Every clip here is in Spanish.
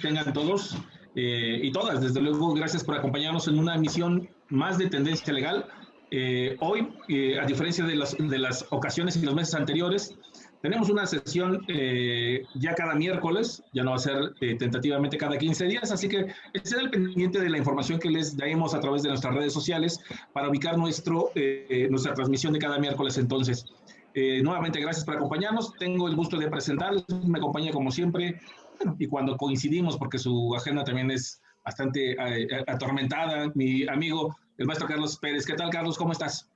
tengan todos y todas. Desde luego, gracias por acompañarnos en una emisión más de Tendencia Legal. Hoy, a diferencia de las ocasiones y los meses anteriores, tenemos una sesión ya cada miércoles, ya no va a ser tentativamente cada 15 días, así que estén al pendiente de la información que les daremos a través de nuestras redes sociales para ubicar nuestra transmisión de cada miércoles. Entonces, nuevamente, gracias por acompañarnos. Tengo el gusto de presentarles, me acompaña como siempre, bueno, y cuando coincidimos, porque su agenda también es bastante atormentada, mi amigo, el maestro Carlos Pérez. ¿Qué tal, Carlos? ¿Cómo estás?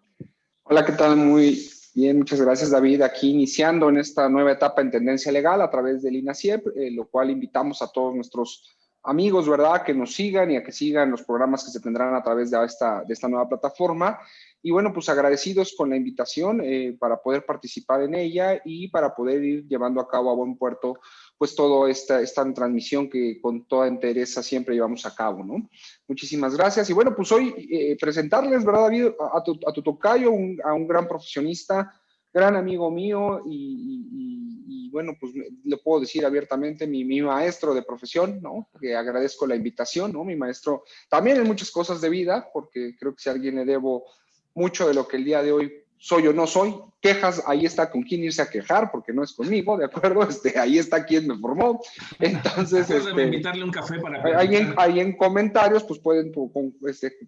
Hola, ¿qué tal? Muy bien, muchas gracias, David. Aquí iniciando en esta nueva etapa en Tendencia Legal a través del INASIEP, lo cual invitamos a todos nuestros amigos, ¿verdad?, que nos sigan y a que sigan los programas que se tendrán a través de esta nueva plataforma. Y bueno, pues agradecidos con la invitación para poder participar en ella y para poder ir llevando a cabo a buen puerto pues toda esta transmisión que con toda entereza siempre llevamos a cabo, ¿no? Muchísimas gracias. Y bueno, pues hoy presentarles, ¿verdad, David? A tu tocayo, a un gran profesionista, gran amigo mío y bueno, pues le puedo decir abiertamente, mi maestro de profesión, ¿no? Que agradezco la invitación, ¿no? Mi maestro también en muchas cosas de vida, porque creo que si a alguien le debo mucho de lo que el día de hoy soy o no soy, quejas, ahí está con quién irse a quejar, porque no es conmigo, ¿de acuerdo? Ahí está quien me formó. Entonces, invitarle un café para ahí en comentarios, pues pueden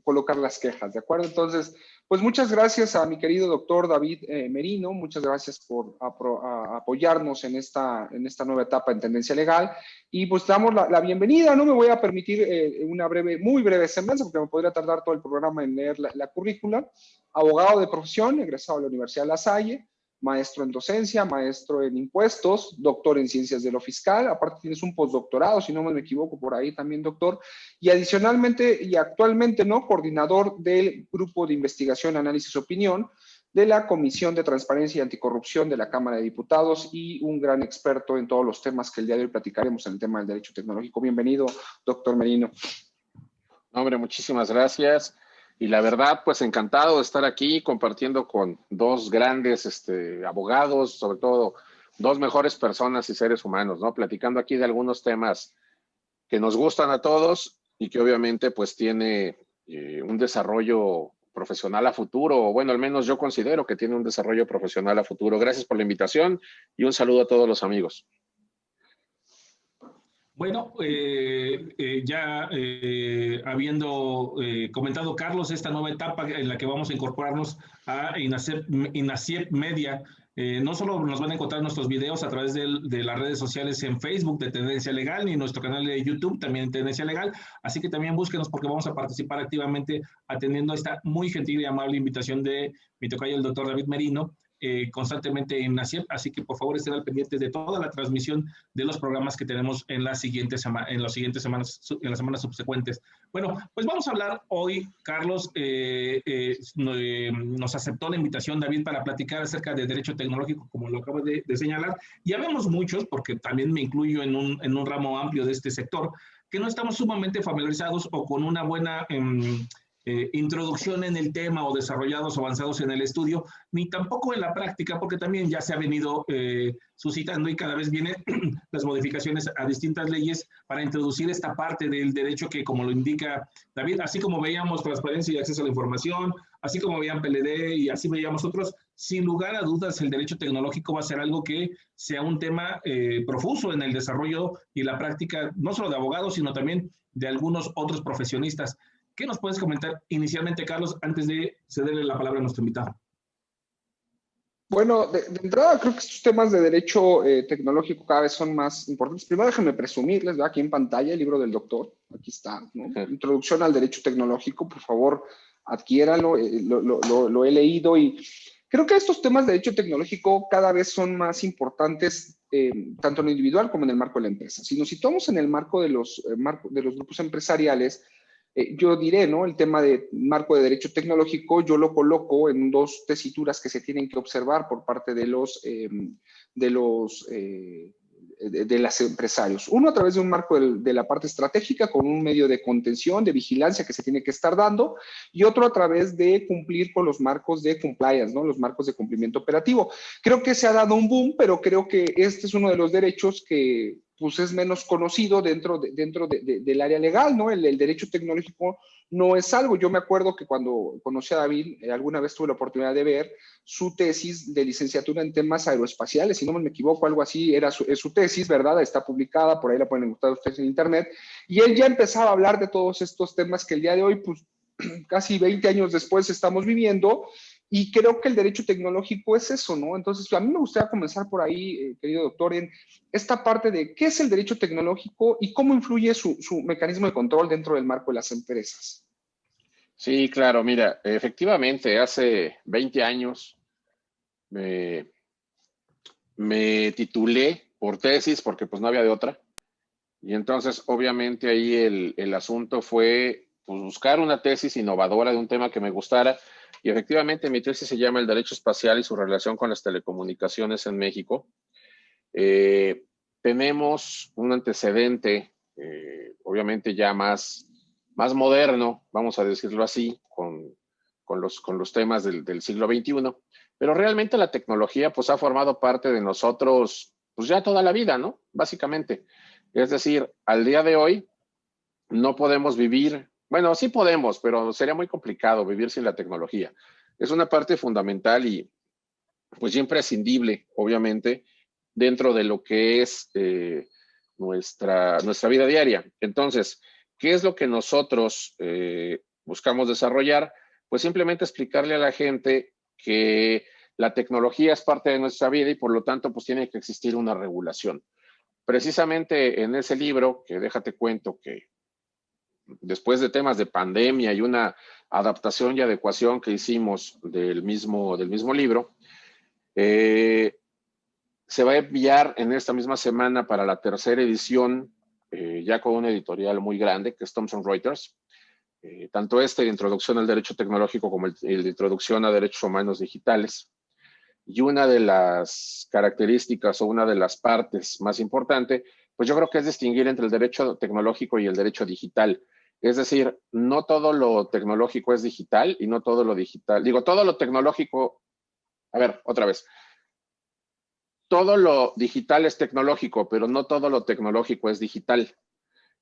colocar las quejas, ¿de acuerdo? Entonces, pues muchas gracias a mi querido doctor David Merino, muchas gracias por apoyarnos en esta nueva etapa en Tendencia Legal, y pues damos la bienvenida. No me voy a permitir una muy breve semblanza, porque me podría tardar todo el programa en leer la currícula. Abogado de profesión, egresado de la Universidad de La Salle, maestro en docencia, maestro en impuestos, doctor en ciencias de lo fiscal, aparte tienes un postdoctorado, si no me equivoco, por ahí también, doctor, y adicionalmente y actualmente, ¿no?, coordinador del Grupo de Investigación, Análisis, Opinión de la Comisión de Transparencia y Anticorrupción de la Cámara de Diputados y un gran experto en todos los temas que el día de hoy platicaremos en el tema del derecho tecnológico. Bienvenido, doctor Merino. Hombre, muchísimas gracias. Y la verdad, pues encantado de estar aquí compartiendo con dos grandes abogados, sobre todo dos mejores personas y seres humanos, ¿no? Platicando aquí de algunos temas que nos gustan a todos y que obviamente pues tiene un desarrollo profesional a futuro, o bueno, al menos yo considero que tiene un desarrollo profesional a futuro. Gracias por la invitación y un saludo a todos los amigos. Bueno, ya habiendo comentado, Carlos, esta nueva etapa en la que vamos a incorporarnos a INASIEP Media, no solo nos van a encontrar nuestros videos a través de las redes sociales en Facebook de Tendencia Legal y nuestro canal de YouTube también Tendencia Legal, así que también búsquenos porque vamos a participar activamente atendiendo esta muy gentil y amable invitación de mi tocayo, el doctor David Merino, constantemente en INASIEP, así que por favor estén al pendiente de toda la transmisión de los programas que tenemos en las siguientes semanas subsecuentes. Bueno, pues vamos a hablar hoy, Carlos, nos aceptó la invitación David para platicar acerca de derecho tecnológico, como lo acabo de señalar. Ya vemos muchos, porque también me incluyo en un ramo amplio de este sector, que no estamos sumamente familiarizados o con una buena introducción en el tema o desarrollados o avanzados en el estudio, ni tampoco en la práctica, porque también ya se ha venido suscitando y cada vez vienen las modificaciones a distintas leyes para introducir esta parte del derecho que, como lo indica David, así como veíamos transparencia y acceso a la información, así como veían PLD y así veíamos otros, sin lugar a dudas el derecho tecnológico va a ser algo que sea un tema profuso en el desarrollo y la práctica, no solo de abogados, sino también de algunos otros profesionistas. ¿Qué nos puedes comentar inicialmente, Carlos, antes de cederle la palabra a nuestro invitado? Bueno, de entrada creo que estos temas de derecho tecnológico cada vez son más importantes. Primero déjenme presumirles, ¿verdad? Aquí en pantalla el libro del doctor, aquí está, ¿no? Introducción al derecho tecnológico, por favor, adquiéranlo, lo he leído y creo que estos temas de derecho tecnológico cada vez son más importantes, tanto en lo individual como en el marco de la empresa. Si nos situamos en el marco de los grupos empresariales, yo diré, ¿no? El tema de marco de derecho tecnológico, yo lo coloco en dos tesituras que se tienen que observar por parte de los empresarios. Uno, a través de un marco de la parte estratégica con un medio de contención, de vigilancia que se tiene que estar dando, y otro a través de cumplir con los marcos de compliance, ¿no? Los marcos de cumplimiento operativo. Creo que se ha dado un boom, pero creo que este es uno de los derechos que pues es menos conocido dentro del área legal, ¿no? El derecho tecnológico no es algo. Yo me acuerdo que cuando conocí a David, alguna vez tuve la oportunidad de ver su tesis de licenciatura en temas aeroespaciales, si no me equivoco, algo así, es su tesis, ¿verdad? Está publicada, por ahí la pueden encontrar ustedes en internet, y él ya empezaba a hablar de todos estos temas que el día de hoy, pues casi 20 años después estamos viviendo, y creo que el derecho tecnológico es eso, ¿no? Entonces, a mí me gustaría comenzar por ahí, querido doctor, en esta parte de qué es el derecho tecnológico y cómo influye su mecanismo de control dentro del marco de las empresas. Sí, claro, mira, efectivamente, hace 20 años me titulé por tesis porque pues no había de otra. Y entonces, obviamente, ahí el asunto fue pues, buscar una tesis innovadora de un tema que me gustara. Y efectivamente, mi tesis se llama El Derecho Espacial y su relación con las telecomunicaciones en México. Tenemos un antecedente, obviamente ya más moderno, vamos a decirlo así, con los temas del siglo XXI, pero realmente la tecnología pues ha formado parte de nosotros pues ya toda la vida, ¿no? Básicamente. Es decir, al día de hoy no podemos vivir, bueno, sí podemos, pero sería muy complicado vivir sin la tecnología. Es una parte fundamental y pues imprescindible, obviamente, dentro de lo que es nuestra vida diaria. Entonces, ¿qué es lo que nosotros buscamos desarrollar? Pues simplemente explicarle a la gente que la tecnología es parte de nuestra vida y por lo tanto, pues tiene que existir una regulación. Precisamente en ese libro, que déjate cuento que después de temas de pandemia y una adaptación y adecuación que hicimos del mismo libro, se va a enviar en esta misma semana para la tercera edición, ya con una editorial muy grande, que es Thomson Reuters. Tanto de Introducción al Derecho Tecnológico como el de Introducción a Derechos Humanos Digitales. Y una de las características o una de las partes más importantes, pues yo creo que es distinguir entre el derecho tecnológico y el derecho digital. Es decir, no todo lo tecnológico es digital y no todo lo digital. Digo, todo lo tecnológico, a ver, otra vez. Todo lo digital es tecnológico, pero no todo lo tecnológico es digital.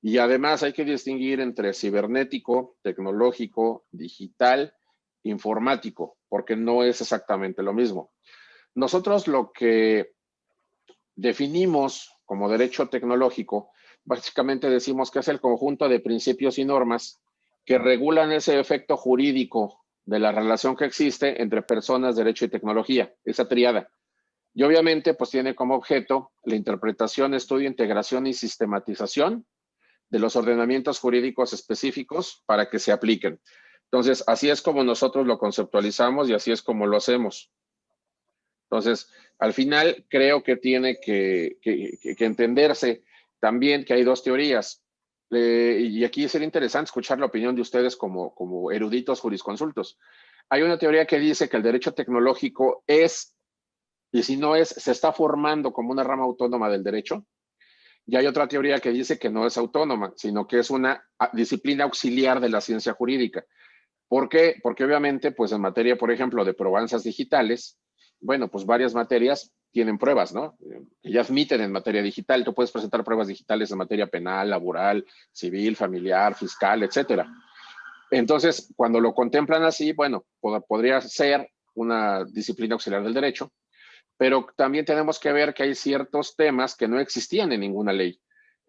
Y además hay que distinguir entre cibernético, tecnológico, digital, informático, porque no es exactamente lo mismo. Nosotros lo que definimos como derecho tecnológico, básicamente decimos que es el conjunto de principios y normas que regulan ese efecto jurídico de la relación que existe entre personas, derecho y tecnología, esa tríada. Y obviamente, pues tiene como objeto la interpretación, estudio, integración y sistematización de los ordenamientos jurídicos específicos para que se apliquen. Entonces, así es como nosotros lo conceptualizamos y así es como lo hacemos. Entonces, al final creo que tiene que entenderse también que hay dos teorías. Y aquí sería interesante escuchar la opinión de ustedes como eruditos jurisconsultos. Hay una teoría que dice que el derecho tecnológico es, y si no es, se está formando como una rama autónoma del derecho. Y hay otra teoría que dice que no es autónoma, sino que es una disciplina auxiliar de la ciencia jurídica. ¿Por qué? Porque obviamente, pues en materia, por ejemplo, de probanzas digitales, bueno, pues varias materias tienen pruebas, ¿no? Que ya admiten en materia digital. Tú puedes presentar pruebas digitales en materia penal, laboral, civil, familiar, fiscal, etcétera. Entonces, cuando lo contemplan así, bueno, podría ser una disciplina auxiliar del derecho, pero también tenemos que ver que hay ciertos temas que no existían en ninguna ley.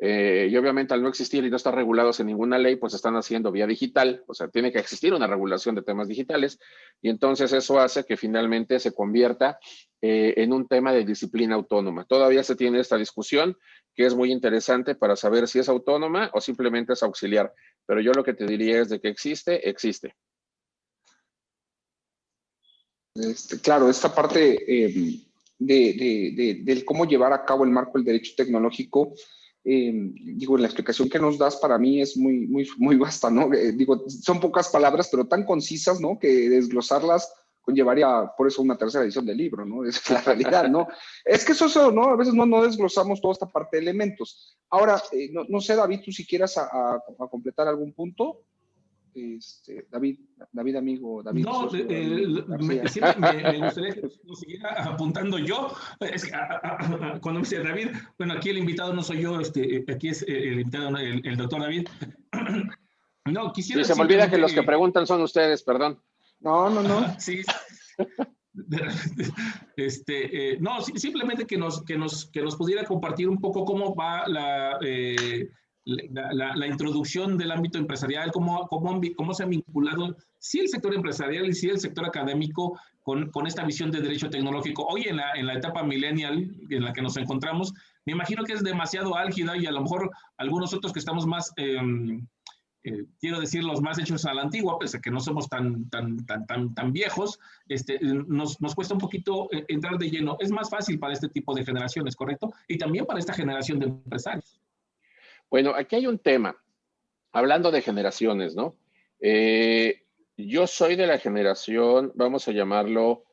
Y obviamente al no existir y no estar regulados en ninguna ley, pues están haciendo vía digital, o sea, tiene que existir una regulación de temas digitales y entonces eso hace que finalmente se convierta en un tema de disciplina autónoma. Todavía se tiene esta discusión que es muy interesante para saber si es autónoma o simplemente es auxiliar, pero yo lo que te diría es de que existe, existe. Claro, esta parte del cómo llevar a cabo el marco del derecho tecnológico, digo, la explicación que nos das para mí es muy vasta, ¿no? Digo, son pocas palabras, pero tan concisas, ¿no? Que desglosarlas conllevaría, por eso, una tercera edición del libro, ¿no? Es la realidad, ¿no? Es que eso, ¿no? A veces no desglosamos toda esta parte de elementos. Ahora, no sé, David, tú si quieras a completar algún punto. David amigo, David No, socio, David García. siempre me gustaría que lo siguiera apuntando yo. Es que, cuando me dice David, bueno, aquí el invitado no soy yo, aquí es el invitado, el doctor David. No, Sí, quisiera se me olvida que los que simplemente... preguntan son ustedes, perdón. No. Sí, no, simplemente que nos pudiera compartir un poco cómo va la introducción del ámbito empresarial, cómo se ha vinculado, sí el sector empresarial y sí el sector académico con esta visión de derecho tecnológico. Hoy en la etapa millennial en la que nos encontramos, me imagino que es demasiado álgida y a lo mejor algunos otros que estamos más... quiero decir, los más hechos a la antigua, pese a que no somos tan viejos, nos cuesta un poquito entrar de lleno. Es más fácil para este tipo de generaciones, ¿correcto? Y también para esta generación de empresarios. Bueno, aquí hay un tema, hablando de generaciones, ¿no? Yo soy de la generación, vamos a llamarlo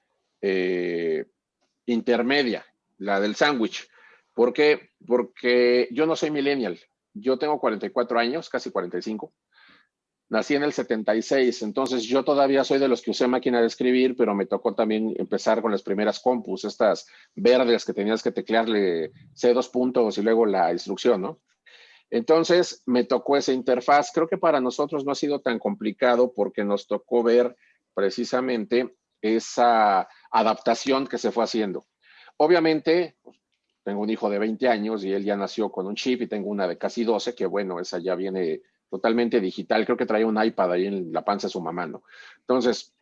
intermedia, la del sándwich. ¿Por qué? Porque yo no soy millennial. Yo tengo 44 años, casi 45. Nací en el 76, entonces yo todavía soy de los que usé máquina de escribir, pero me tocó también empezar con las primeras compus, estas verdes que tenías que teclearle C2 puntos y luego la instrucción, ¿no? Entonces me tocó esa interfaz. Creo que para nosotros no ha sido tan complicado porque nos tocó ver precisamente esa adaptación que se fue haciendo. Obviamente, tengo un hijo de 20 años y él ya nació con un chip y tengo una de casi 12, que bueno, esa ya viene totalmente digital. Creo que traía un iPad ahí en la panza de su mamá, ¿no? Entonces,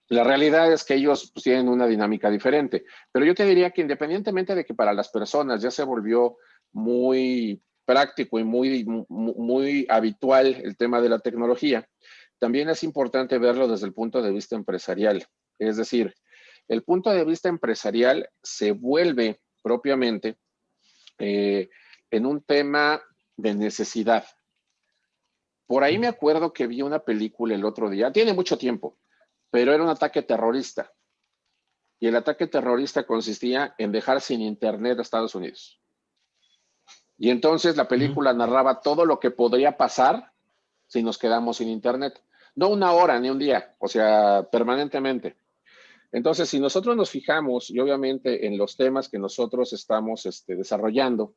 la realidad es que ellos pues, tienen una dinámica diferente. Pero yo te diría que independientemente de que para las personas ya se volvió muy práctico y muy habitual el tema de la tecnología, también es importante verlo desde el punto de vista empresarial. Es decir, el punto de vista empresarial se vuelve propiamente en un tema de necesidad. Por ahí me acuerdo que vi una película el otro día, tiene mucho tiempo, pero era un ataque terrorista. Y el ataque terrorista consistía en dejar sin internet a Estados Unidos. Y entonces la película narraba todo lo que podría pasar si nos quedamos sin internet. No una hora ni un día, o sea, permanentemente. Entonces, si nosotros nos fijamos, y obviamente en los temas que nosotros estamos desarrollando,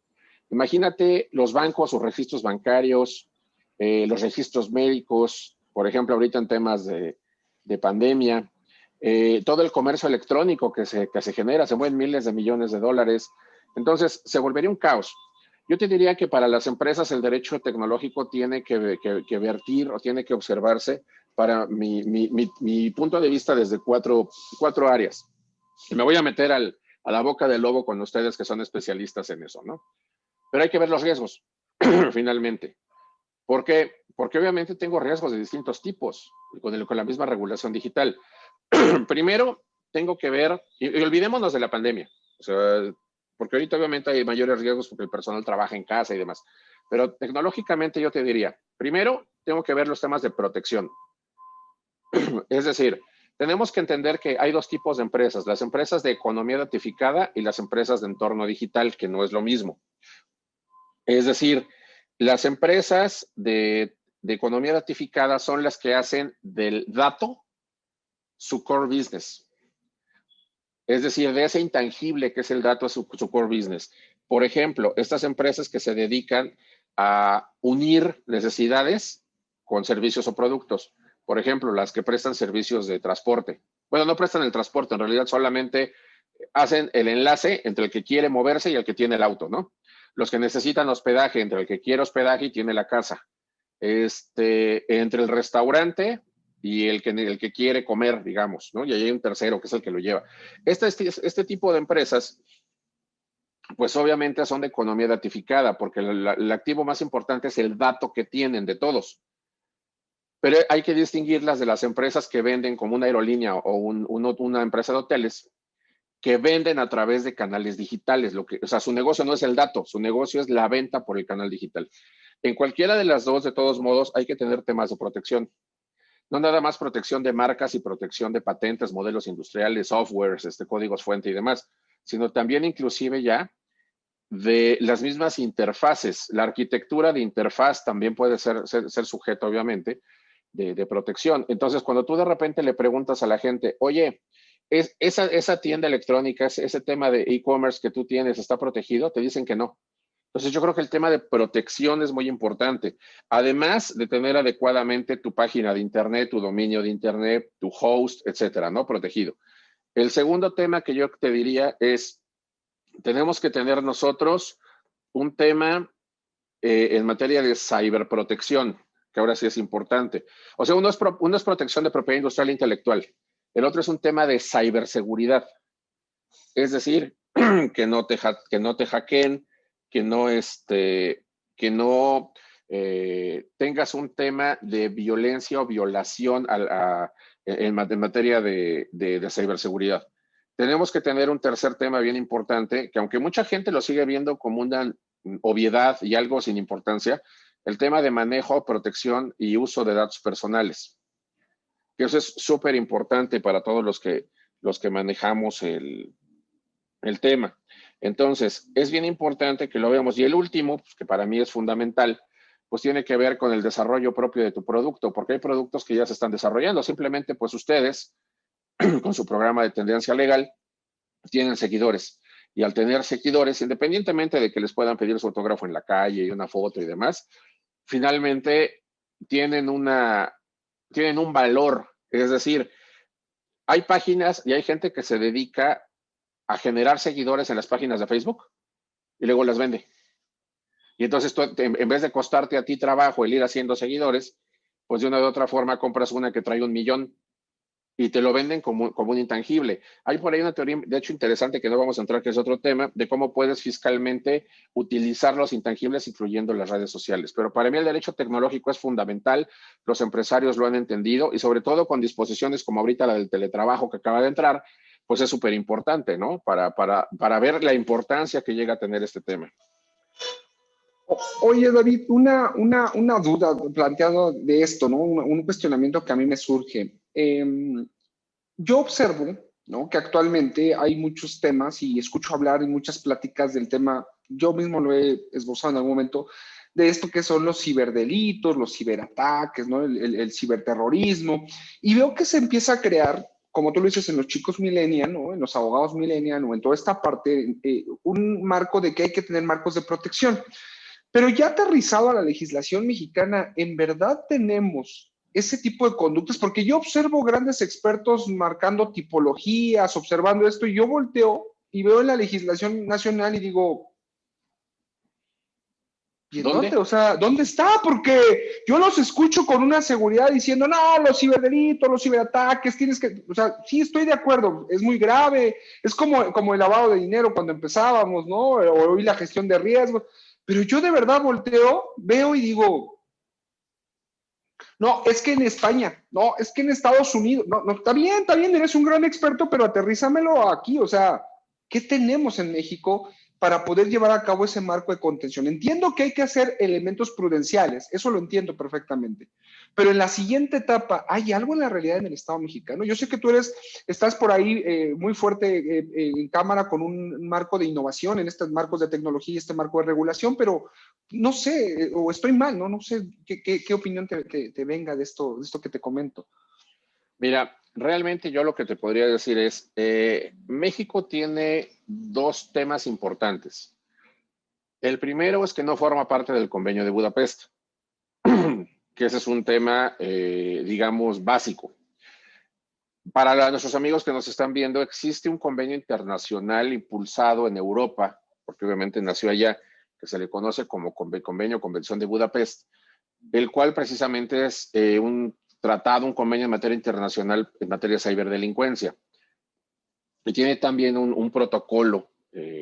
imagínate los bancos, sus registros bancarios, los registros médicos, por ejemplo, ahorita en temas de pandemia, todo el comercio electrónico que se genera, se mueven miles de millones de dólares. Entonces, se volvería un caos. Yo te diría que para las empresas el derecho tecnológico tiene que vertir o tiene que observarse para mi punto de vista desde cuatro áreas. Y me voy a meter a la boca del lobo con ustedes que son especialistas en eso, ¿no? Pero hay que ver los riesgos, finalmente. ¿Por qué? Porque obviamente tengo riesgos de distintos tipos con la misma regulación digital. Primero, tengo que ver, y olvidémonos de la pandemia, o sea, porque ahorita obviamente hay mayores riesgos porque el personal trabaja en casa y demás. Pero tecnológicamente yo te diría, primero, tengo que ver los temas de protección. Es decir, tenemos que entender que hay dos tipos de empresas, las empresas de economía datificada y las empresas de entorno digital, que no es lo mismo. Es decir, las empresas de economía datificada son las que hacen del dato su core business. Es decir, de ese intangible que es el dato su core business. Por ejemplo, estas empresas que se dedican a unir necesidades con servicios o productos. Por ejemplo, las que prestan servicios de transporte. Bueno, no prestan el transporte, en realidad solamente hacen el enlace entre el que quiere moverse y el que tiene el auto, ¿no? Los que necesitan hospedaje, entre el que quiere hospedaje y tiene la casa. Entre el restaurante y el que quiere comer, digamos, ¿no? Y ahí hay un tercero que es el que lo lleva. Este tipo de empresas, pues obviamente son de economía datificada, porque el activo más importante es el dato que tienen de todos. Pero hay que distinguirlas de las empresas que venden como una aerolínea o una empresa de hoteles, que venden a través de canales digitales. O sea, su negocio no es el dato, su negocio es la venta por el canal digital. En cualquiera de las dos, de todos modos, hay que tener temas de protección. No nada más protección de marcas y protección de patentes, modelos industriales, softwares, códigos fuente y demás, sino también inclusive ya de las mismas interfaces. La arquitectura de interfaz también puede ser sujeto, obviamente, de protección. Entonces, cuando tú de repente le preguntas a la gente, oye, esa tienda electrónica, ese tema de e-commerce que tú tienes, ¿está protegido? Te dicen que no. Entonces, yo creo que el tema de protección es muy importante. Además de tener adecuadamente tu página de Internet, tu dominio de Internet, tu host, etcétera, ¿no? Protegido. El segundo tema que yo te diría es, tenemos que tener nosotros un tema en materia de ciberprotección, que ahora sí es importante. O sea, uno es protección de propiedad industrial e intelectual. El otro es un tema de ciberseguridad. Es decir, que no te hackeen, que no tengas un tema de violencia o violación en materia de ciberseguridad. Tenemos que tener un tercer tema bien importante, que aunque mucha gente lo sigue viendo como una obviedad y algo sin importancia, el tema de manejo, protección y uso de datos personales. Que eso es súper importante para todos los que manejamos el tema. Entonces, es bien importante que lo veamos. Y el último, pues, que para mí es fundamental, pues tiene que ver con el desarrollo propio de tu producto, porque hay productos que ya se están desarrollando. Simplemente, pues ustedes, con su programa de tendencia legal, tienen seguidores. Y al tener seguidores, independientemente de que les puedan pedir su autógrafo en la calle y una foto y demás, finalmente tienen un valor. Es decir, hay páginas y hay gente que se dedica a generar seguidores en las páginas de Facebook y luego las vende. Y entonces tú, en vez de costarte a ti trabajo el ir haciendo seguidores, pues de una u otra forma compras una que trae 1 millón y te lo venden como un intangible. Hay por ahí una teoría, de hecho, interesante, que no vamos a entrar, que es otro tema, de cómo puedes fiscalmente utilizar los intangibles, incluyendo las redes sociales. Pero para mí el derecho tecnológico es fundamental, los empresarios lo han entendido, y sobre todo con disposiciones como ahorita la del teletrabajo que acaba de entrar, pues es súper importante, ¿no? Para ver la importancia que llega a tener este tema. Oye, David, una duda planteado de esto, ¿no? Un cuestionamiento que a mí me surge. Yo observo, ¿no?, que actualmente hay muchos temas y escucho hablar en muchas pláticas del tema, yo mismo lo he esbozado en algún momento, de esto que son los ciberdelitos, los ciberataques, ¿no?, el ciberterrorismo, y veo que se empieza a crear, como tú lo dices, en los chicos millennial, ¿no?, en los abogados millennial o en toda esta parte, un marco de que hay que tener marcos de protección. Pero ya aterrizado a la legislación mexicana, ¿en verdad tenemos ese tipo de conductas? Porque yo observo grandes expertos marcando tipologías, observando esto, y yo volteo y veo en la legislación nacional y digo, ¿y en dónde? O sea, ¿dónde está? Porque yo los escucho con una seguridad diciendo, no, los ciberdelitos, los ciberataques, tienes que, o sea, sí estoy de acuerdo, es muy grave, es como el lavado de dinero cuando empezábamos, ¿no? O hoy la gestión de riesgos. Pero yo de verdad volteo, veo y digo, no, es que en España, no, es que en Estados Unidos, no, está bien, eres un gran experto, pero aterrízamelo aquí, o sea, ¿qué tenemos en México para poder llevar a cabo ese marco de contención? Entiendo que hay que hacer elementos prudenciales, eso lo entiendo perfectamente, pero en la siguiente etapa, ¿hay algo en la realidad en el Estado mexicano? Yo sé que tú estás por ahí muy fuerte en cámara con un marco de innovación, en estos marcos de tecnología y este marco de regulación, pero no sé, o estoy mal, ¿no? No sé qué opinión te venga de esto que te comento. Mira, realmente yo lo que te podría decir es, México tiene 2 temas importantes. El primero es que no forma parte del Convenio de Budapest, que ese es un tema, digamos, básico. Para nuestros amigos que nos están viendo, existe un convenio internacional impulsado en Europa, porque obviamente nació allá, que se le conoce como Convención de Budapest, el cual precisamente es un tratado, un convenio en materia internacional en materia de ciberdelincuencia. Y tiene también un protocolo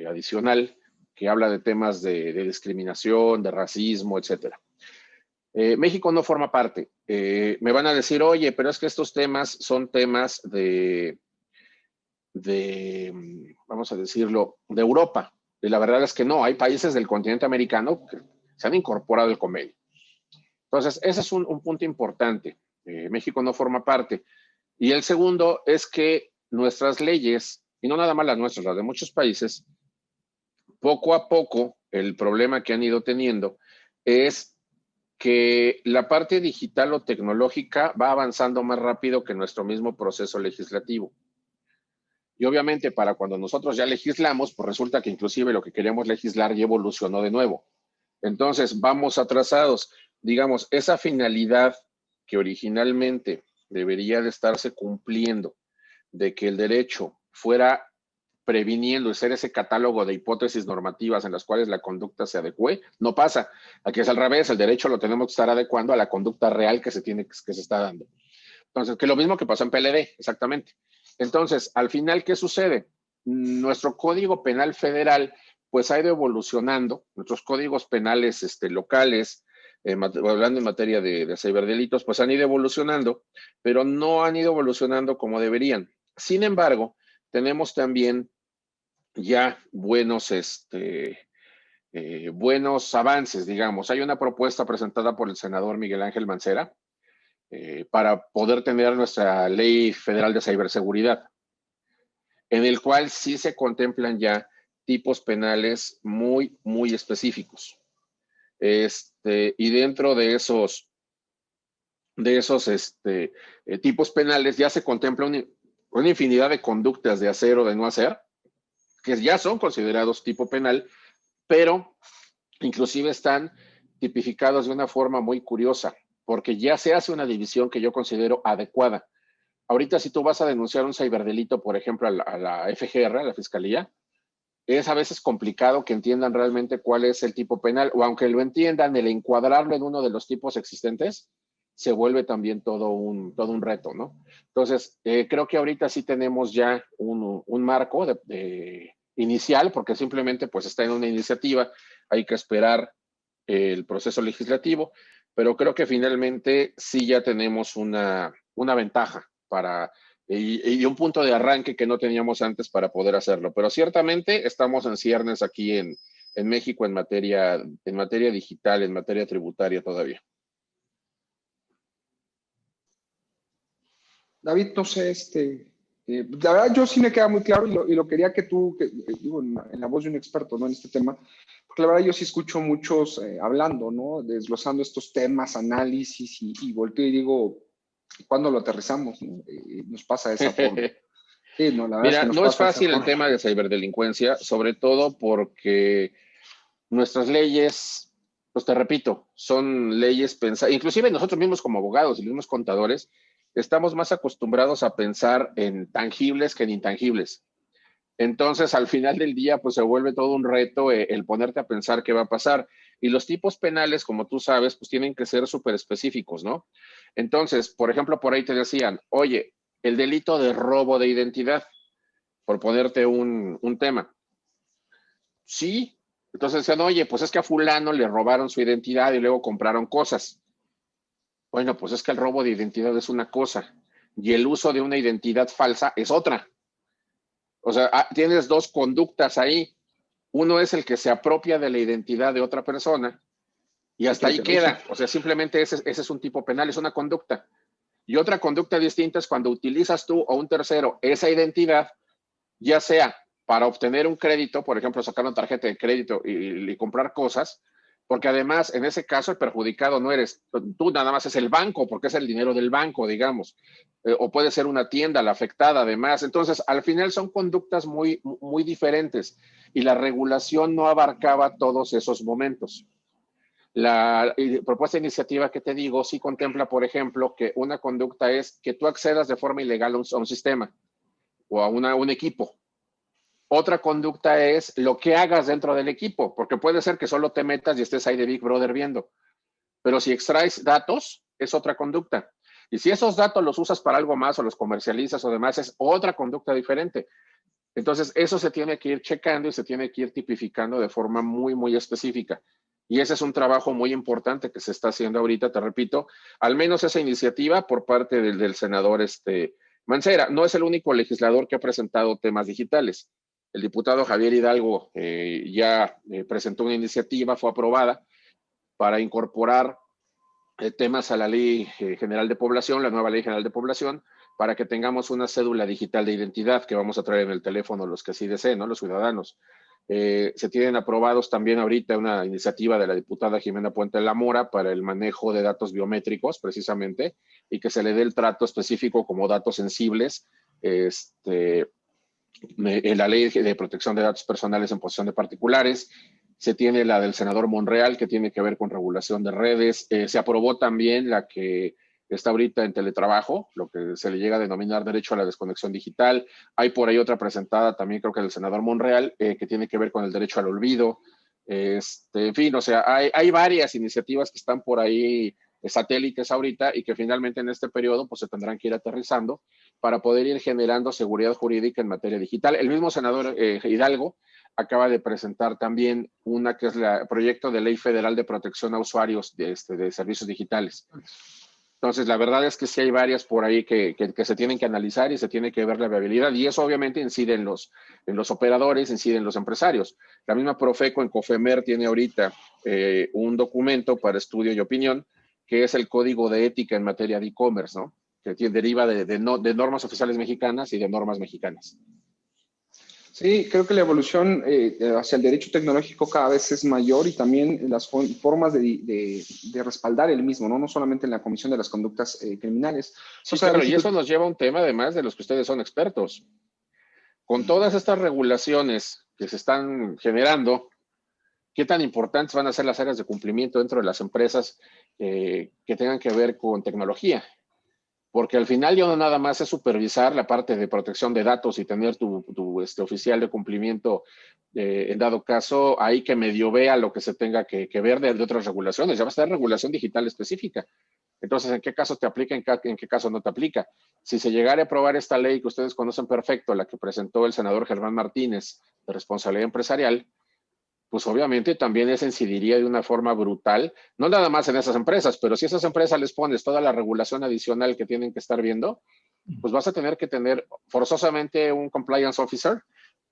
adicional que habla de temas de discriminación, de racismo, etcétera. México no forma parte. Me van a decir, oye, pero es que estos temas son temas vamos a decirlo, de Europa. Y la verdad es que no, hay países del continente americano que se han incorporado al convenio. Entonces, ese es un punto importante. México no forma parte. Y el segundo es que nuestras leyes, y no nada más las nuestras, las de muchos países, poco a poco, el problema que han ido teniendo es que la parte digital o tecnológica va avanzando más rápido que nuestro mismo proceso legislativo. Y obviamente para cuando nosotros ya legislamos, pues resulta que inclusive lo que queríamos legislar ya evolucionó de nuevo. Entonces vamos atrasados. Digamos, esa finalidad que originalmente debería de estarse cumpliendo, de que el derecho fuera previniendo y ser ese catálogo de hipótesis normativas en las cuales la conducta se adecue, no pasa. Aquí es al revés, el derecho lo tenemos que estar adecuando a la conducta real que se está dando. Entonces, que es lo mismo que pasó en PLD, exactamente. Entonces, al final, ¿qué sucede? Nuestro Código Penal Federal, pues ha ido evolucionando, nuestros códigos penales locales, hablando en materia de ciberdelitos, pues han ido evolucionando, pero no han ido evolucionando como deberían. Sin embargo, tenemos también ya buenos avances, digamos. Hay una propuesta presentada por el senador Miguel Ángel Mancera para poder tener nuestra Ley Federal de Ciberseguridad, en el cual sí se contemplan ya tipos penales muy, muy específicos. Y dentro de esos tipos penales ya se contempla una infinidad de conductas de hacer o de no hacer, que ya son considerados tipo penal, pero inclusive están tipificados de una forma muy curiosa, porque ya se hace una división que yo considero adecuada. Ahorita, si tú vas a denunciar un ciberdelito, por ejemplo, a la FGR, a la Fiscalía, es a veces complicado que entiendan realmente cuál es el tipo penal, o aunque lo entiendan, el encuadrarlo en uno de los tipos existentes, se vuelve también todo un reto, ¿no? Entonces, creo que ahorita sí tenemos ya un marco inicial, porque simplemente pues está en una iniciativa, hay que esperar el proceso legislativo, pero creo que finalmente sí ya tenemos una ventaja y un punto de arranque que no teníamos antes para poder hacerlo. Pero ciertamente estamos en ciernes aquí en México en materia digital, en materia tributaria todavía. David, no sé, la verdad yo sí me queda muy claro y lo quería que tú, digo, en la voz de un experto, ¿no? En este tema, porque la verdad yo sí escucho muchos hablando, ¿no? Desglosando estos temas, análisis y volteo y digo, ¿cuándo lo aterrizamos? ¿No? Nos pasa de esa forma. Sí, no, la verdad es Mira, que nos no es pasa de esa fácil el forma. tema de ciberdelincuencia, sobre todo porque nuestras leyes, pues te repito, son leyes pensadas, inclusive nosotros mismos como abogados y los mismos contadores, estamos más acostumbrados a pensar en tangibles que en intangibles. Entonces, al final del día, pues se vuelve todo un reto el ponerte a pensar qué va a pasar. Y los tipos penales, como tú sabes, pues tienen que ser súper específicos, ¿no? Entonces, por ejemplo, por ahí te decían, oye, el delito de robo de identidad, por ponerte un tema. Sí. Entonces decían, oye, pues es que a fulano le robaron su identidad y luego compraron cosas. Bueno, pues es que el robo de identidad es una cosa y el uso de una identidad falsa es otra. O sea, tienes dos conductas ahí. Uno es el que se apropia de la identidad de otra persona y hasta ahí queda. O sea, simplemente ese es un tipo penal, es una conducta. Y otra conducta distinta es cuando utilizas tú o un tercero esa identidad, ya sea para obtener un crédito, por ejemplo, sacar una tarjeta de crédito y comprar cosas, porque además en ese caso el perjudicado no eres tú, nada más es el banco, porque es el dinero del banco, digamos, o puede ser una tienda la afectada además. Entonces, al final son conductas muy, muy diferentes y la regulación no abarcaba todos esos momentos. La propuesta de iniciativa que te digo sí contempla, por ejemplo, que una conducta es que tú accedas de forma ilegal a un sistema o a un equipo. Otra conducta es lo que hagas dentro del equipo, porque puede ser que solo te metas y estés ahí de Big Brother viendo. Pero si extraes datos, es otra conducta. Y si esos datos los usas para algo más o los comercializas o demás, es otra conducta diferente. Entonces, eso se tiene que ir checando y se tiene que ir tipificando de forma muy, muy específica. Y ese es un trabajo muy importante que se está haciendo ahorita, te repito, al menos esa iniciativa por parte del senador Mancera. No es el único legislador que ha presentado temas digitales. El diputado Javier Hidalgo ya presentó una iniciativa, fue aprobada para incorporar temas a la Ley General de Población, la nueva Ley General de Población, para que tengamos una cédula digital de identidad que vamos a traer en el teléfono los que así deseen, ¿no? Los ciudadanos. Se tienen aprobados también ahorita una iniciativa de la diputada Jimena Puente de la Mora para el manejo de datos biométricos, precisamente, y que se le dé el trato específico como datos sensibles, en la ley de protección de datos personales en posesión de particulares. Se tiene la del senador Monreal, que tiene que ver con regulación de redes. Se aprobó también la que está ahorita en teletrabajo, lo que se le llega a denominar derecho a la desconexión digital. Hay por ahí otra presentada también, creo que del senador Monreal, que tiene que ver con el derecho al olvido. En fin, o sea, hay varias iniciativas que están por ahí satélites ahorita y que finalmente en este periodo pues se tendrán que ir aterrizando para poder ir generando seguridad jurídica en materia digital. El mismo senador Hidalgo acaba de presentar también una que es el proyecto de ley federal de protección a usuarios de servicios digitales. Entonces, la verdad es que sí hay varias por ahí que se tienen que analizar y se tiene que ver la viabilidad, y eso obviamente incide en los operadores, incide en los empresarios. La misma Profeco en Cofemer tiene ahorita un documento para estudio y opinión, que es el Código de Ética en materia de e-commerce, ¿no? Que deriva de normas oficiales mexicanas y de normas mexicanas. Sí, creo que la evolución hacia el derecho tecnológico cada vez es mayor, y también las formas de respaldar el mismo, ¿no? No solamente en la comisión de las conductas criminales. Sí, claro, y eso nos lleva a un tema además de los que ustedes son expertos. Con todas estas regulaciones que se están generando, ¿qué tan importantes van a ser las áreas de cumplimiento dentro de las empresas que tengan que ver con tecnología? Porque al final ya no nada más es supervisar la parte de protección de datos y tener tu oficial de cumplimiento, en dado caso, ahí que medio vea lo que se tenga que ver de otras regulaciones. Ya va a estar regulación digital específica. Entonces, ¿en qué caso te aplica, en qué caso no te aplica? Si se llegara a aprobar esta ley que ustedes conocen perfecto, la que presentó el senador Germán Martínez de responsabilidad empresarial, pues obviamente también se incidiría de una forma brutal, no nada más en esas empresas, pero si a esas empresas les pones toda la regulación adicional que tienen que estar viendo, pues vas a tener que tener forzosamente un compliance officer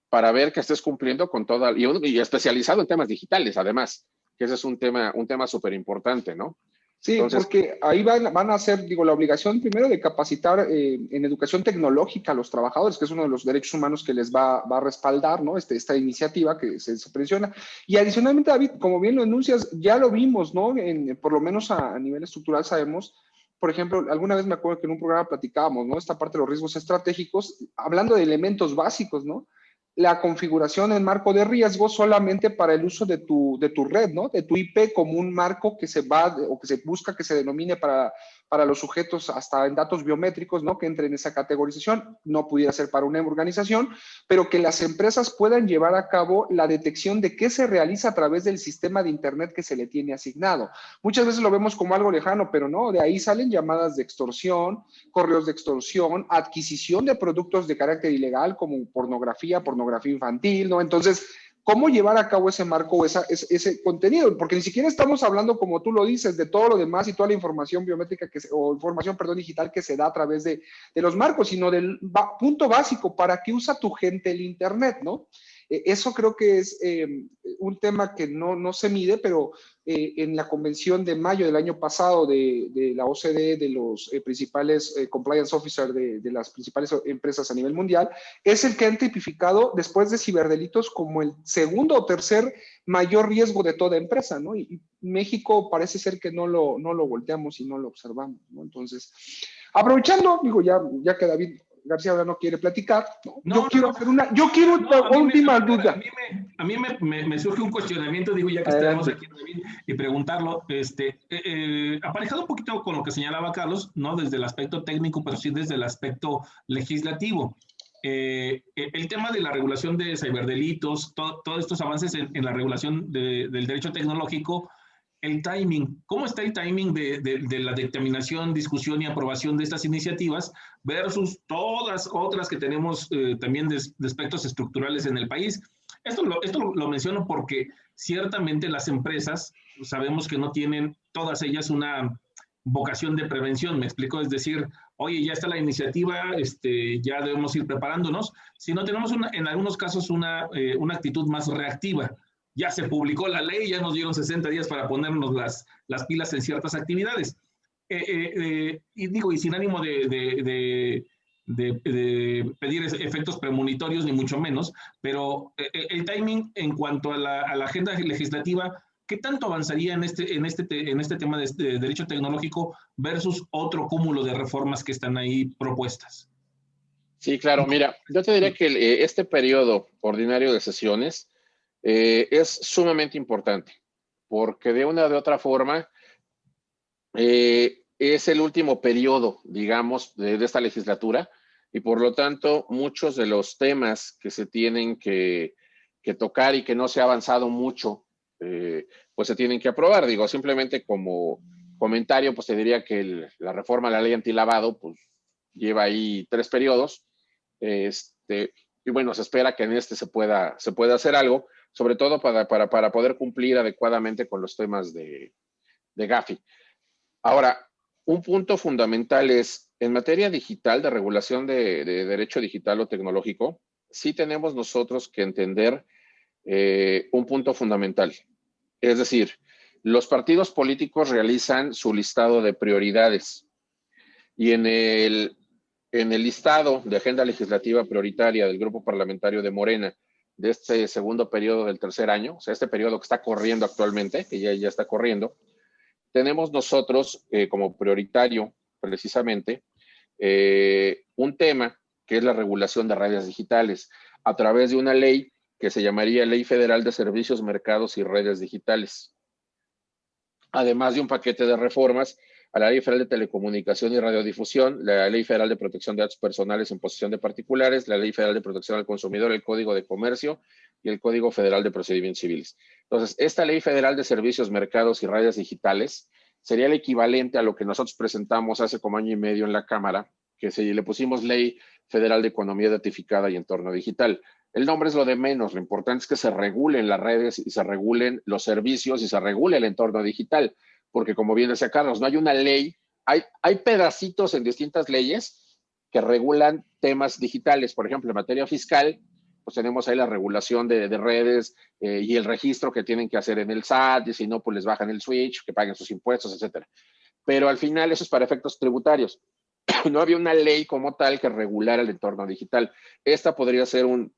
para ver que estés cumpliendo con toda, y especializado en temas digitales, además, que ese es un tema súper importante, ¿no? Sí, entonces, porque ahí van a hacer, digo, la obligación primero de capacitar en educación tecnológica a los trabajadores, que es uno de los derechos humanos que les va a respaldar, ¿no? Esta iniciativa que se presiona. Y adicionalmente, David, como bien lo enuncias, ya lo vimos, ¿no? Por lo menos a nivel estructural sabemos. Por ejemplo, alguna vez me acuerdo que en un programa platicábamos, ¿no? Esta parte de los riesgos estratégicos, hablando de elementos básicos, ¿no? La configuración en marco de riesgo solamente para el uso de tu red, ¿no? De tu IP como un marco que se va o que se busca que se denomine para los sujetos hasta en datos biométricos, ¿no? Que entre en esa categorización. No pudiera ser para una organización, pero que las empresas puedan llevar a cabo la detección de qué se realiza a través del sistema de Internet que se le tiene asignado. Muchas veces lo vemos como algo lejano, pero no, de ahí salen llamadas de extorsión, correos de extorsión, adquisición de productos de carácter ilegal como pornografía infantil, ¿no? Entonces, ¿cómo llevar a cabo ese marco o ese contenido? Porque ni siquiera estamos hablando, como tú lo dices, de todo lo demás y toda la información biométrica o información, perdón, digital que se da a través de los marcos, sino del punto básico, ¿para qué usa tu gente el Internet, no? Eso creo que es un tema que no se mide, pero en la convención de mayo del año pasado de la OCDE, de los principales compliance officers de las principales empresas a nivel mundial, es el que han tipificado después de ciberdelitos como el segundo o tercer mayor riesgo de toda empresa, ¿no? Y México parece ser que no lo volteamos y no lo observamos, ¿no? Entonces, aprovechando, digo, ya que David García ahora no quiere platicar, ¿no? Yo quiero una última duda. A mí me surge un cuestionamiento, digo, ya que estamos aquí, David, y preguntarlo, aparejado un poquito con lo que señalaba Carlos, no desde el aspecto técnico, pero sí desde el aspecto legislativo. El tema de la regulación de ciberdelitos, todos estos avances en la regulación del derecho tecnológico, el timing, ¿cómo está el timing de la determinación, discusión y aprobación de estas iniciativas versus todas otras que tenemos también de aspectos estructurales en el país? Esto lo menciono porque ciertamente las empresas sabemos que no tienen todas ellas una vocación de prevención, me explico, es decir, oye, ya está la iniciativa, ya debemos ir preparándonos, si no tenemos en algunos casos una actitud más reactiva. Ya se publicó la ley, ya nos dieron 60 días para ponernos las pilas en ciertas actividades. Y digo, y sin ánimo de de pedir efectos premonitorios, ni mucho menos, pero el timing en cuanto a la agenda legislativa, ¿qué tanto avanzaría en este tema de derecho tecnológico versus otro cúmulo de reformas que están ahí propuestas? Sí, claro. Mira, yo te diría que este periodo ordinario de sesiones es sumamente importante, porque de una u otra forma es el último periodo, digamos, de esta legislatura, y por lo tanto muchos de los temas que se tienen que tocar y que no se ha avanzado mucho, pues se tienen que aprobar. Digo, simplemente como comentario, pues te diría que la reforma a la ley antilavado, pues lleva ahí 3 periodos, y bueno, se espera que en este se pueda hacer algo, sobre todo para poder cumplir adecuadamente con los temas de Gafi. Ahora, un punto fundamental es, en materia digital, de regulación de derecho digital o tecnológico, sí tenemos nosotros que entender un punto fundamental. Es decir, los partidos políticos realizan su listado de prioridades y en el listado de agenda legislativa prioritaria del Grupo Parlamentario de Morena de este segundo periodo del tercer año, o sea, este periodo que está corriendo actualmente, que ya está corriendo, tenemos nosotros como prioritario, precisamente, un tema que es la regulación de redes digitales a través de una ley que se llamaría Ley Federal de Servicios, Mercados y Redes Digitales, además de un paquete de reformas a la Ley Federal de Telecomunicación y Radiodifusión, la Ley Federal de Protección de Datos Personales en posesión de particulares, la Ley Federal de Protección al Consumidor, el Código de Comercio y el Código Federal de Procedimientos Civiles. Entonces, esta Ley Federal de Servicios, Mercados y Redes Digitales sería el equivalente a lo que nosotros presentamos hace como año y medio en la Cámara, que le pusimos Ley Federal de Economía Datificada y Entorno Digital. El nombre es lo de menos, lo importante es que se regulen las redes y se regulen los servicios y se regule el entorno digital, porque como bien decía Carlos, no hay una ley, hay pedacitos en distintas leyes que regulan temas digitales. Por ejemplo, en materia fiscal, pues tenemos ahí la regulación de redes y el registro que tienen que hacer en el SAT, y si no, pues les bajan el switch, que paguen sus impuestos, etcétera. Pero al final eso es para efectos tributarios. No había una ley como tal que regulara el entorno digital. Esta podría ser un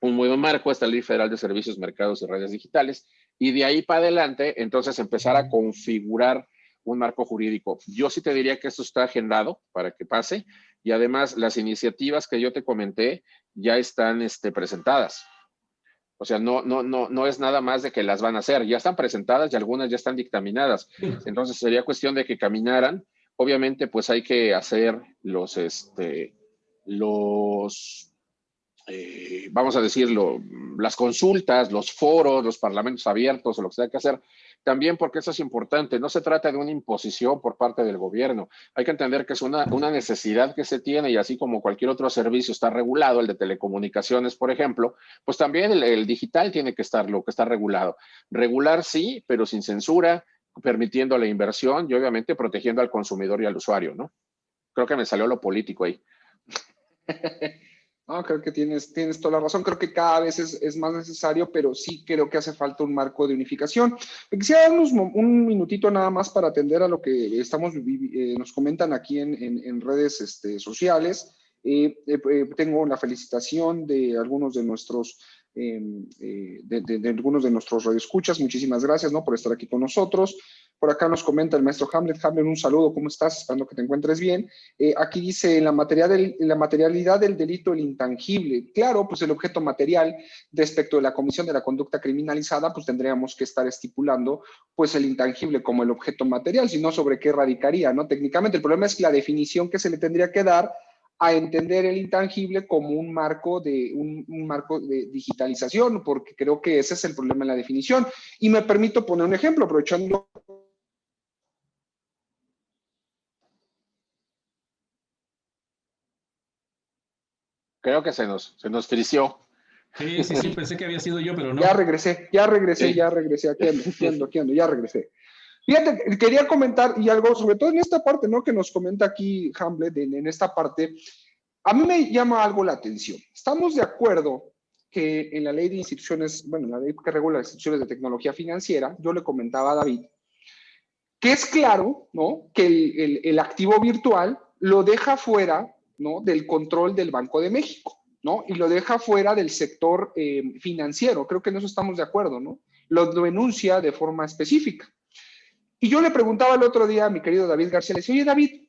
muy buen marco, esta Ley Federal de Servicios, Mercados y Redes Digitales, y de ahí para adelante, entonces empezar a configurar un marco jurídico. Yo sí te diría que esto está agendado para que pase, y además las iniciativas que yo te comenté ya están presentadas. O sea, no es nada más de que las van a hacer, ya están presentadas y algunas ya están dictaminadas. Entonces sería cuestión de que caminaran. Obviamente, pues hay que hacer vamos a decirlo, las consultas, los foros, los parlamentos abiertos o lo que sea que hacer, también porque eso es importante. No se trata de una imposición por parte del gobierno. Hay que entender que es una necesidad que se tiene, y así como cualquier otro servicio está regulado, el de telecomunicaciones, por ejemplo, pues también el digital tiene que estar regulado. Regular sí, pero sin censura, permitiendo la inversión y obviamente protegiendo al consumidor y al usuario, ¿no? Creo que me salió lo político ahí. No, creo que tienes toda la razón. Creo que cada vez es más necesario, pero sí creo que hace falta un marco de unificación. Quisiera darnos un minutito nada más para atender a lo que nos comentan aquí en redes sociales. Tengo la felicitación de algunos de nuestros algunos de nuestros radioescuchas. Muchísimas gracias, ¿no?, por estar aquí con nosotros. Por acá nos comenta el maestro Hamlet. Hamlet, un saludo, ¿cómo estás? Esperando que te encuentres bien. Aquí dice, en la materialidad del delito, el intangible. Claro, pues el objeto material respecto de la comisión de la conducta criminalizada, pues tendríamos que estar estipulando pues el intangible como el objeto material, si no, ¿sobre qué radicaría, no? Técnicamente, el problema es que la definición que se le tendría que dar a entender el intangible como un marco de digitalización, porque creo que ese es el problema en la definición. Y me permito poner un ejemplo, aprovechando. Creo que se nos frició. Sí, pensé que había sido yo, pero no. Ya regresé, aquí ando, ya regresé. Fíjate, quería comentar y algo, sobre todo en esta parte, ¿no?, que nos comenta aquí Hamlet, en esta parte, a mí me llama algo la atención. Estamos de acuerdo que en la ley de instituciones, bueno, la ley que regula las instituciones de tecnología financiera, yo le comentaba a David, que es claro, ¿no?, que el activo virtual lo deja fuera ¿no?, del control del Banco de México, ¿no? Y lo deja fuera del sector financiero. Creo que en eso estamos de acuerdo, ¿no? Lo enuncia de forma específica. Y yo le preguntaba el otro día a mi querido David García, le decía, oye, David,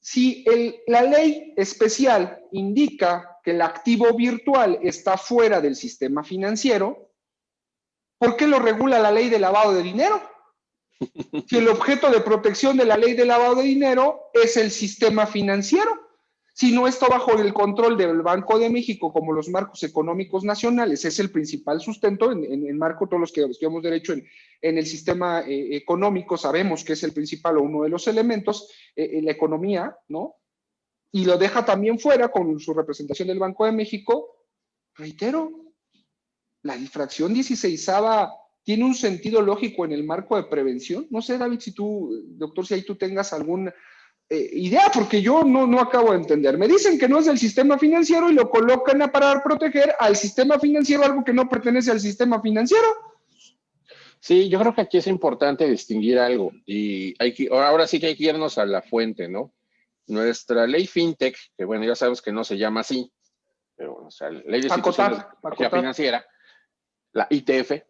si la ley especial indica que el activo virtual está fuera del sistema financiero, ¿por qué lo regula la ley de lavado de dinero? Si el objeto de protección de la ley de lavado de dinero es el sistema financiero, si no está bajo el control del Banco de México como los marcos económicos nacionales, es el principal sustento en marco, todos los que estudiamos derecho en el sistema económico sabemos que es el principal o uno de los elementos, la economía, ¿no? Y lo deja también fuera con su representación del Banco de México. Reitero, la infracción 16ª tiene un sentido lógico en el marco de prevención. No sé, David, si tú, doctor, si ahí tú tengas alguna idea, porque yo no acabo de entender. Me dicen que no es del sistema financiero y lo colocan para proteger al sistema financiero, algo que no pertenece al sistema financiero. Sí, yo creo que aquí es importante distinguir algo y ahora sí que hay que irnos a la fuente, ¿no? Nuestra ley FinTech, que bueno, ya sabes que no se llama así, pero o sea, Ley de Instituciones de Tecnología Financiera, la ITF,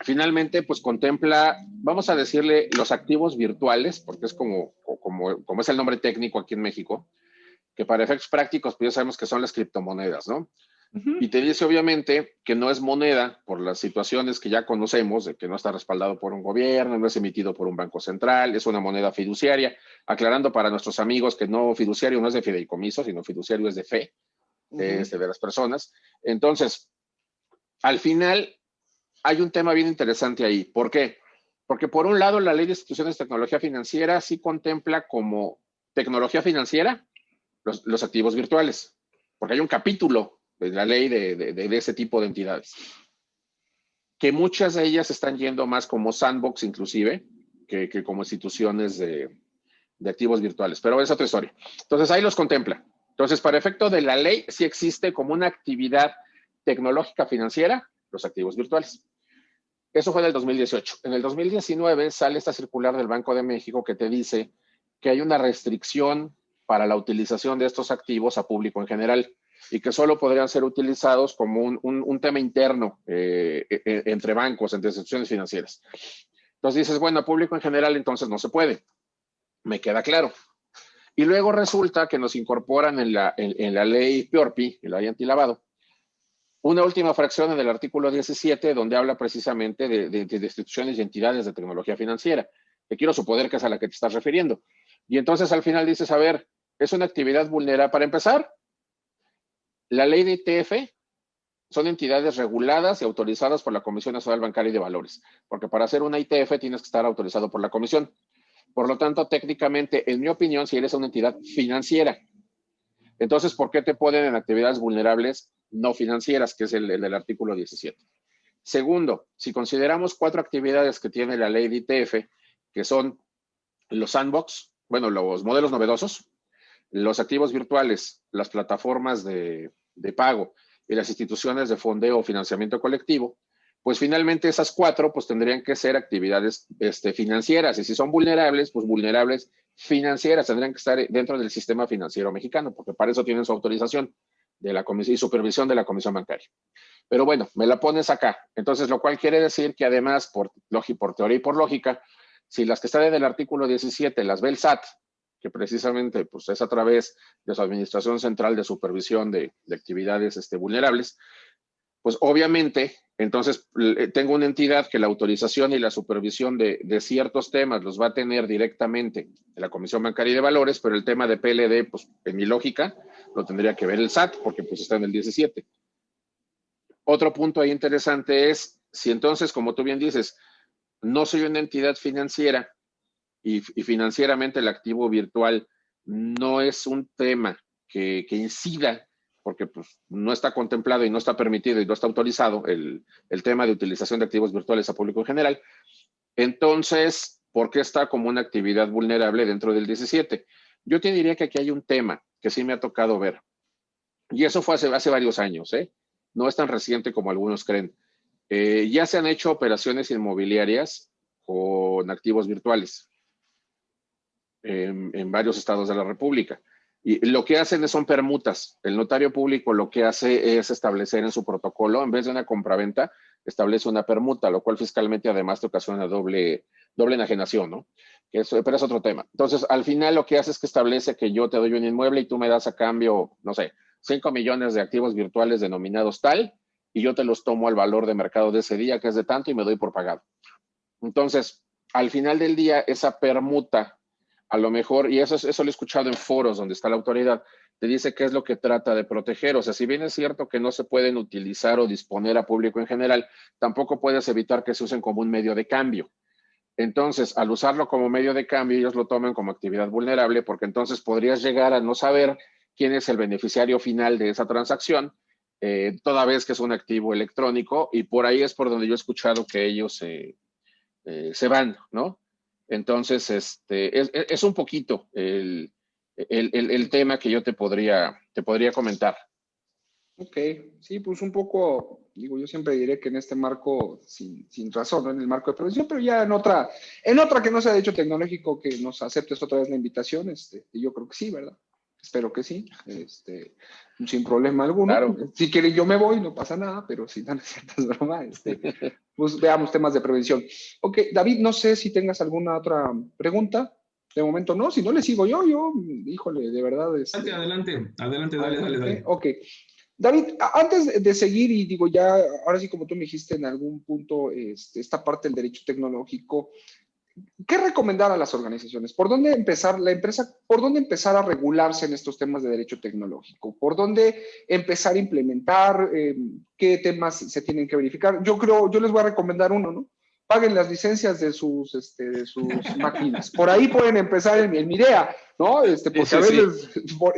finalmente pues contempla, vamos a decirle, los activos virtuales, porque es como es el nombre técnico aquí en México, que para efectos prácticos pues ya sabemos que son las criptomonedas, ¿no? Y te dice obviamente que no es moneda por las situaciones que ya conocemos, de que no está respaldado por un gobierno, no es emitido por un banco central, es una moneda fiduciaria, aclarando para nuestros amigos que no, fiduciario no es de fideicomiso, sino fiduciario es de fe, de las personas. Entonces, al final hay un tema bien interesante ahí. ¿Por qué? Porque por un lado la Ley de Instituciones de Tecnología Financiera sí contempla como tecnología financiera los activos virtuales, porque hay un capítulo de la ley de ese tipo de entidades, que muchas de ellas están yendo más como sandbox inclusive, que como instituciones de activos virtuales, pero es otra historia. Entonces ahí los contempla. Entonces, para efecto de la ley, sí existe como una actividad tecnológica financiera los activos virtuales. Eso fue en el 2018. En el 2019 sale esta circular del Banco de México que te dice que hay una restricción para la utilización de estos activos a público en general y que solo podrían ser utilizados como un tema interno entre bancos, entre instituciones financieras. Entonces dices, bueno, a público en general entonces no se puede. Me queda claro. Y luego resulta que nos incorporan en la ley PIORPI, en la ley antilavado, una última fracción en el artículo 17, donde habla precisamente de instituciones y entidades de tecnología financiera, que quiero suponer que es a la que te estás refiriendo. Y entonces al final dices, a ver, es una actividad vulnerable. Para empezar, la ley de ITF son entidades reguladas y autorizadas por la Comisión Nacional Bancaria y de Valores, porque para hacer una ITF tienes que estar autorizado por la Comisión. Por lo tanto, técnicamente, en mi opinión, si eres una entidad financiera, entonces, ¿por qué te ponen en actividades vulnerables no financieras, que es el del artículo 17? Segundo, si consideramos 4 actividades que tiene la ley de ITF, que son los sandbox, bueno, los modelos novedosos, los activos virtuales, las plataformas de pago y las instituciones de fondeo o financiamiento colectivo, pues finalmente esas 4 pues tendrían que ser actividades financieras, y si son vulnerables, pues vulnerables financieras, tendrían que estar dentro del sistema financiero mexicano, porque para eso tienen su autorización de la comisión y supervisión de la Comisión Bancaria. Pero bueno, me la pones acá. Entonces, lo cual quiere decir que además, por teoría y por lógica, si las que están en el artículo 17 las ve el SAT, que precisamente pues, es a través de su Administración Central de Supervisión de actividades vulnerables, pues obviamente, entonces tengo una entidad que la autorización y la supervisión de ciertos temas los va a tener directamente en la Comisión Bancaria y de Valores, pero el tema de PLD, pues en mi lógica, lo tendría que ver el SAT, porque pues está en el 17. Otro punto ahí interesante es, si entonces, como tú bien dices, no soy una entidad financiera y financieramente el activo virtual no es un tema que incida, porque pues, no está contemplado y no está permitido y no está autorizado el tema de utilización de activos virtuales a público en general, entonces, ¿por qué está como una actividad vulnerable dentro del 17? Yo te diría que aquí hay un tema que sí me ha tocado ver, y eso fue hace varios años, ¿eh? No es tan reciente como algunos creen. Ya se han hecho operaciones inmobiliarias con activos virtuales en varios estados de la República. Y lo que hacen son permutas. El notario público lo que hace es establecer en su protocolo, en vez de una compraventa, establece una permuta, lo cual fiscalmente además te ocasiona doble enajenación, ¿no? Pero es otro tema. Entonces, al final lo que hace es que establece que yo te doy un inmueble y tú me das a cambio, no sé, 5 millones de activos virtuales denominados tal, y yo te los tomo al valor de mercado de ese día, que es de tanto, y me doy por pagado. Entonces, al final del día, esa permuta, a lo mejor, y eso lo he escuchado en foros donde está la autoridad, te dice qué es lo que trata de proteger. O sea, si bien es cierto que no se pueden utilizar o disponer a público en general, tampoco puedes evitar que se usen como un medio de cambio. Entonces, al usarlo como medio de cambio, ellos lo toman como actividad vulnerable, porque entonces podrías llegar a no saber quién es el beneficiario final de esa transacción, toda vez que es un activo electrónico, y por ahí es por donde yo he escuchado que ellos se van, ¿no? Entonces, es un poquito el tema que yo te podría comentar. Ok, sí, pues un poco, digo, yo siempre diré que en este marco, sin razón, ¿no? En el marco de prevención, pero ya en otra que no sea de hecho tecnológico, que nos aceptes otra vez la invitación, y yo creo que sí, ¿verdad? Espero que sí, sin problema alguno. Claro. Si quieren yo me voy, no pasa nada, pero si dan ciertas bromas, pues veamos temas de prevención. Ok, David, no sé si tengas alguna otra pregunta. De momento no, si no le sigo yo, híjole, de verdad. Adelante, dale. Ok. David, antes de seguir, y digo ya, ahora sí como tú me dijiste en algún punto, esta parte del derecho tecnológico, ¿qué recomendar a las organizaciones? ¿Por dónde empezar la empresa? ¿Por dónde empezar a regularse en estos temas de derecho tecnológico? ¿Por dónde empezar a implementar? ¿Qué temas se tienen que verificar? Yo les voy a recomendar uno, ¿no? Paguen las licencias de sus máquinas. Por ahí pueden empezar en mi idea, ¿no? Porque a veces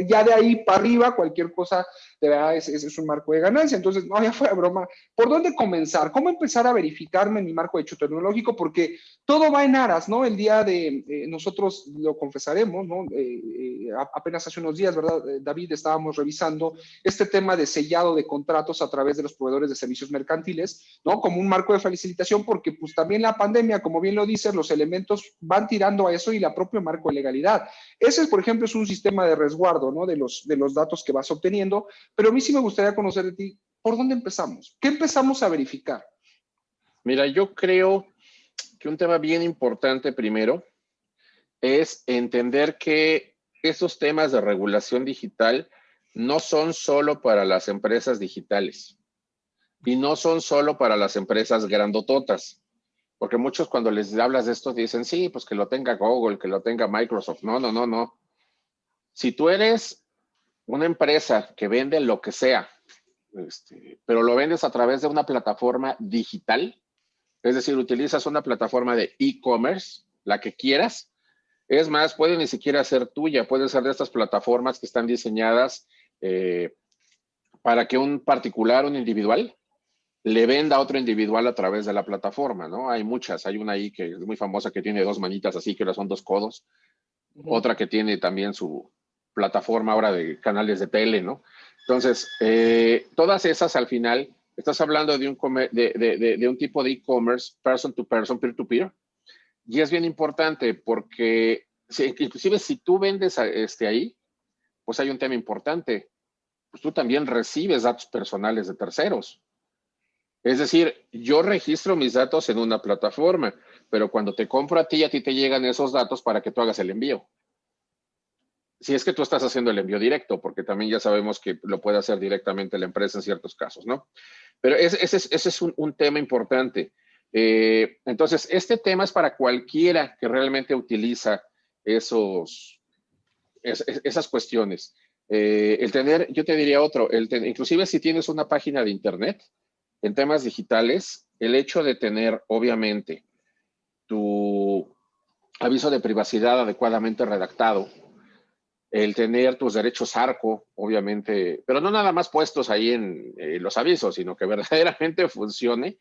ya de ahí para arriba cualquier cosa de verdad es un marco de ganancia. Entonces, no, ya fue broma. ¿Por dónde comenzar? ¿Cómo empezar a verificarme en mi marco de derecho tecnológico? Porque todo va en aras, ¿no? El día de, nosotros lo confesaremos, ¿no? Apenas hace unos días, ¿verdad, David? Estábamos revisando este tema de sellado de contratos a través de los proveedores de servicios mercantiles, ¿no? Como un marco de facilitación, porque pues también la pandemia, como bien lo dices, los elementos van tirando a eso y la propia marco de legalidad. Ese, por ejemplo, es un sistema de resguardo, ¿no? De los datos que vas obteniendo, pero a mí sí me gustaría conocer de ti, ¿por dónde empezamos? ¿Qué empezamos a verificar? Mira, yo creo que un tema bien importante primero es entender que estos temas de regulación digital no son solo para las empresas digitales y no son solo para las empresas grandototas, porque muchos cuando les hablas de esto dicen, sí, pues que lo tenga Google, que lo tenga Microsoft. No. Si tú eres una empresa que vende lo que sea, pero lo vendes a través de una plataforma digital, es decir, utilizas una plataforma de e-commerce, la que quieras. Es más, puede ni siquiera ser tuya, puede ser de estas plataformas que están diseñadas para que un particular, un individual, le venda a otro individual a través de la plataforma, ¿no? Hay muchas, hay una ahí que es muy famosa que tiene 2 manitas así, que ahora son 2 codos. Otra que tiene también su plataforma ahora de canales de tele, ¿no? Entonces, todas esas al final, estás hablando de un tipo de e-commerce, person to person, peer to peer, y es bien importante porque inclusive si tú vendes ahí, pues hay un tema importante, pues tú también recibes datos personales de terceros. Es decir, yo registro mis datos en una plataforma, pero cuando te compro a ti te llegan esos datos para que tú hagas el envío. Si es que tú estás haciendo el envío directo, porque también ya sabemos que lo puede hacer directamente la empresa en ciertos casos, ¿no? Pero ese es un tema importante. Entonces, este tema es para cualquiera que realmente utiliza esas cuestiones. Yo te diría otro, inclusive si tienes una página de internet en temas digitales, el hecho de tener, obviamente, tu aviso de privacidad adecuadamente redactado, el tener tus derechos ARCO, obviamente, pero no nada más puestos ahí en los avisos, sino que verdaderamente funcione.